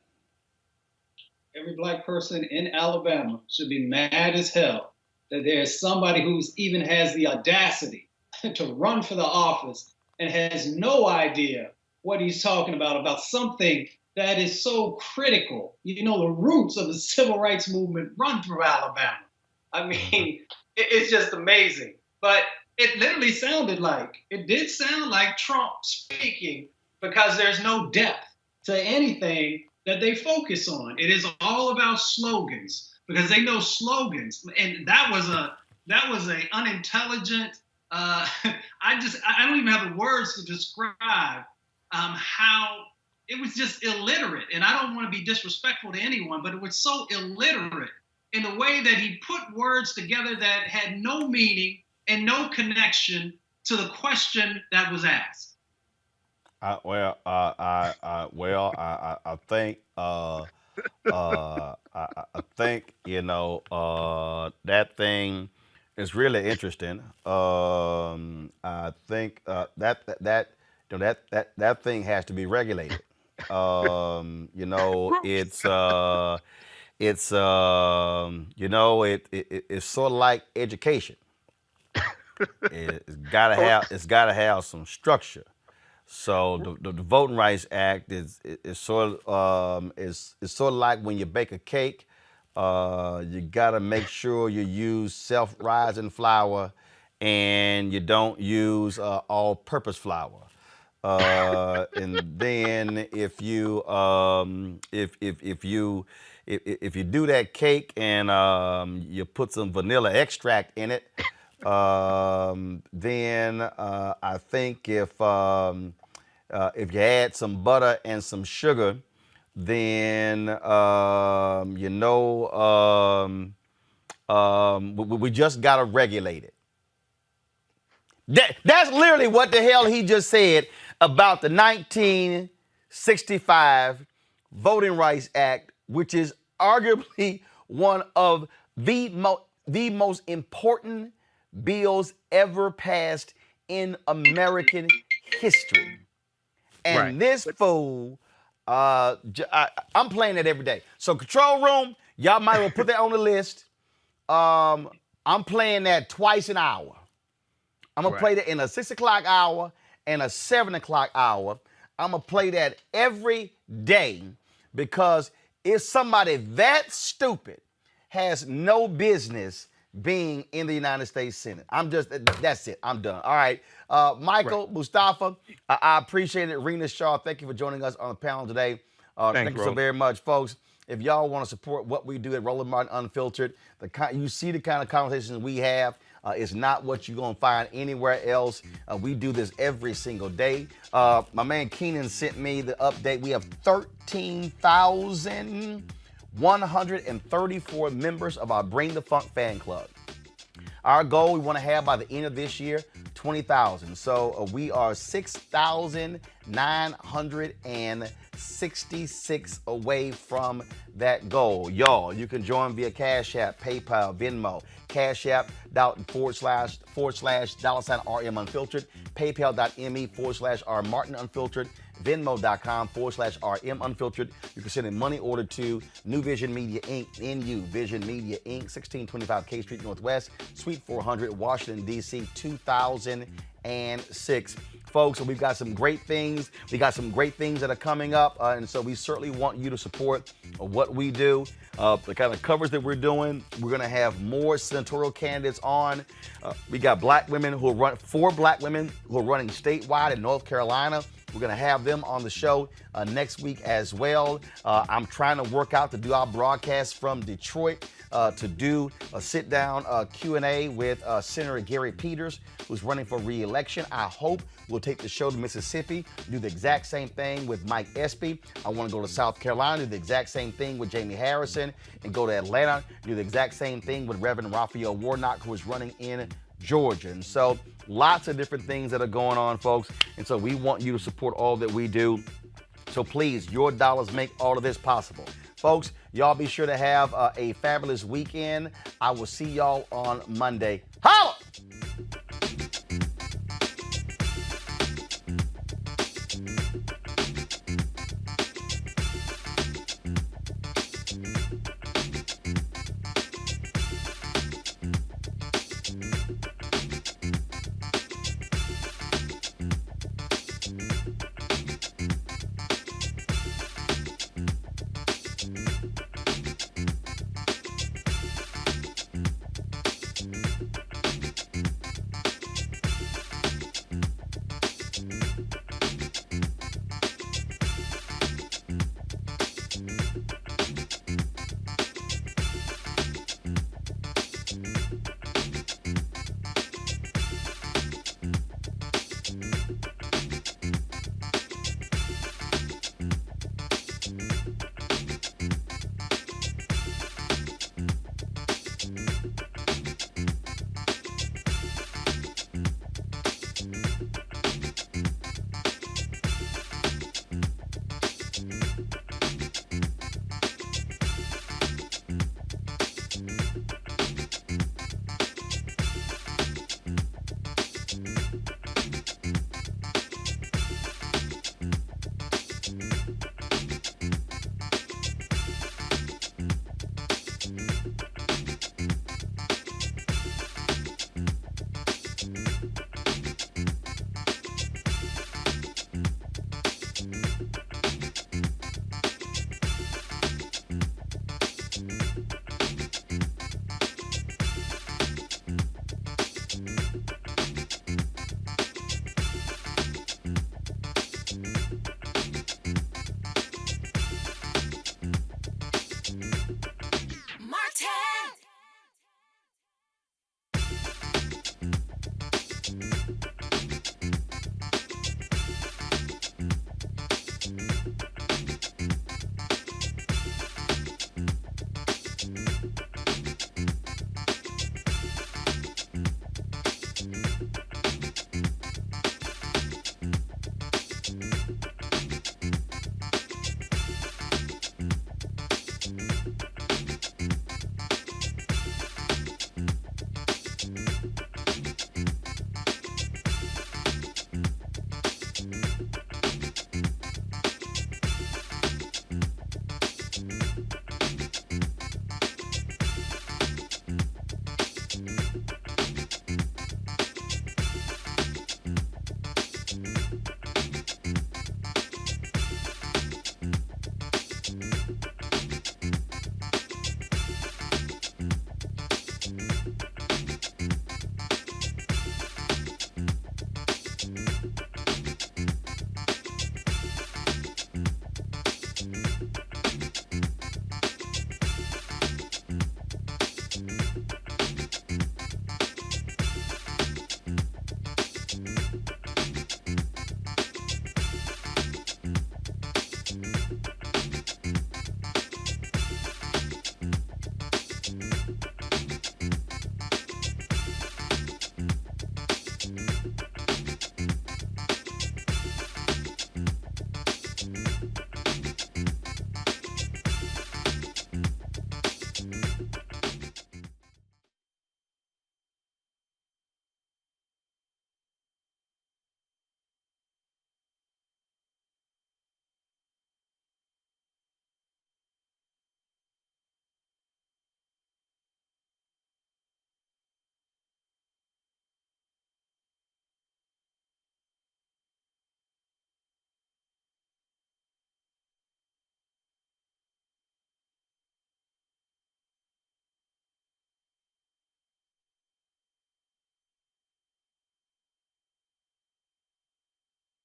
C: Every black person in Alabama should be mad as hell that there's somebody who's even has the audacity to run for the office and has no idea what he's talking about something that is so critical. You know, the roots of the civil rights movement run through Alabama. I mean, it's just amazing. But it literally did sound like Trump speaking, because there's no depth to anything that they focus on. It is all about slogans, because they know slogans. And that was a unintelligent, I don't even have the words to describe how it was just illiterate. And I don't want to be disrespectful to anyone, but it was so illiterate in the way that he put words together that had no meaning and no connection to the question that was asked.
A: I think you know that thing is really interesting. I think that thing has to be regulated. You know, it's sort of like education. It's gotta have some structure. So the Voting Rights Act is sort of like when you bake a cake. You gotta make sure you use self-rising flour and you don't use all-purpose flour. And then if you do that cake and you put some vanilla extract in it, then I think if you add some butter and some sugar, then we just gotta regulate it. That's literally what the hell he just said about the 1965 Voting Rights Act, which is arguably one of the most important bills ever passed in American history. And this fool, I'm playing that every day. So control room, y'all might well put that on the list. I'm playing that twice an hour. I'm gonna play that in a 6 o'clock hour and a 7 o'clock hour. I'm gonna play that every day, because if somebody that stupid has no business being in the United States Senate. That's it. I'm done. All right. Michael, Mustafa, I appreciate it. Rena Shaw, thank you for joining us on the panel today. Thank you so very much, folks. If y'all want to support what we do at Roland Martin Unfiltered, you see the kind of conversations we have. It's not what you're going to find anywhere else. We do this every single day. My man Keenan sent me the update. We have 13,134 members of our Bring the Funk fan club. Our goal, we want to have by the end of this year, 20,000. So we are 6,966 away from that goal. Y'all, you can join via Cash App, PayPal, Venmo, Cash App // $RM Unfiltered, PayPal.me / R Martin Unfiltered, Venmo.com /RM Unfiltered. You can send a money order to New Vision Media Inc., NU Vision Media Inc., 1625 K Street Northwest, Suite 400, Washington, D.C., 2006. folks. We've got some great things. We got some great things that are coming up. And so we certainly want you to support what we do. The kind of coverage that we're doing. We're going to have more senatorial candidates on. We got black women who run, 4 black women who are running statewide in North Carolina. We're going to have them on the show next week as well. I'm trying to work out to do our broadcast from Detroit, to do a sit-down Q&A with Senator Gary Peters, who's running for re-election. I hope we'll take the show to Mississippi, do the exact same thing with Mike Espy. I want to go to South Carolina, do the exact same thing with Jamie Harrison, and go to Atlanta, do the exact same thing with Reverend Raphael Warnock, who is running in Georgia. And so lots of different things that are going on, folks. And so we want you to support all that we do. So please, your dollars make all of this possible. Folks, y'all be sure to have a fabulous weekend. I will see y'all on Monday. Holla!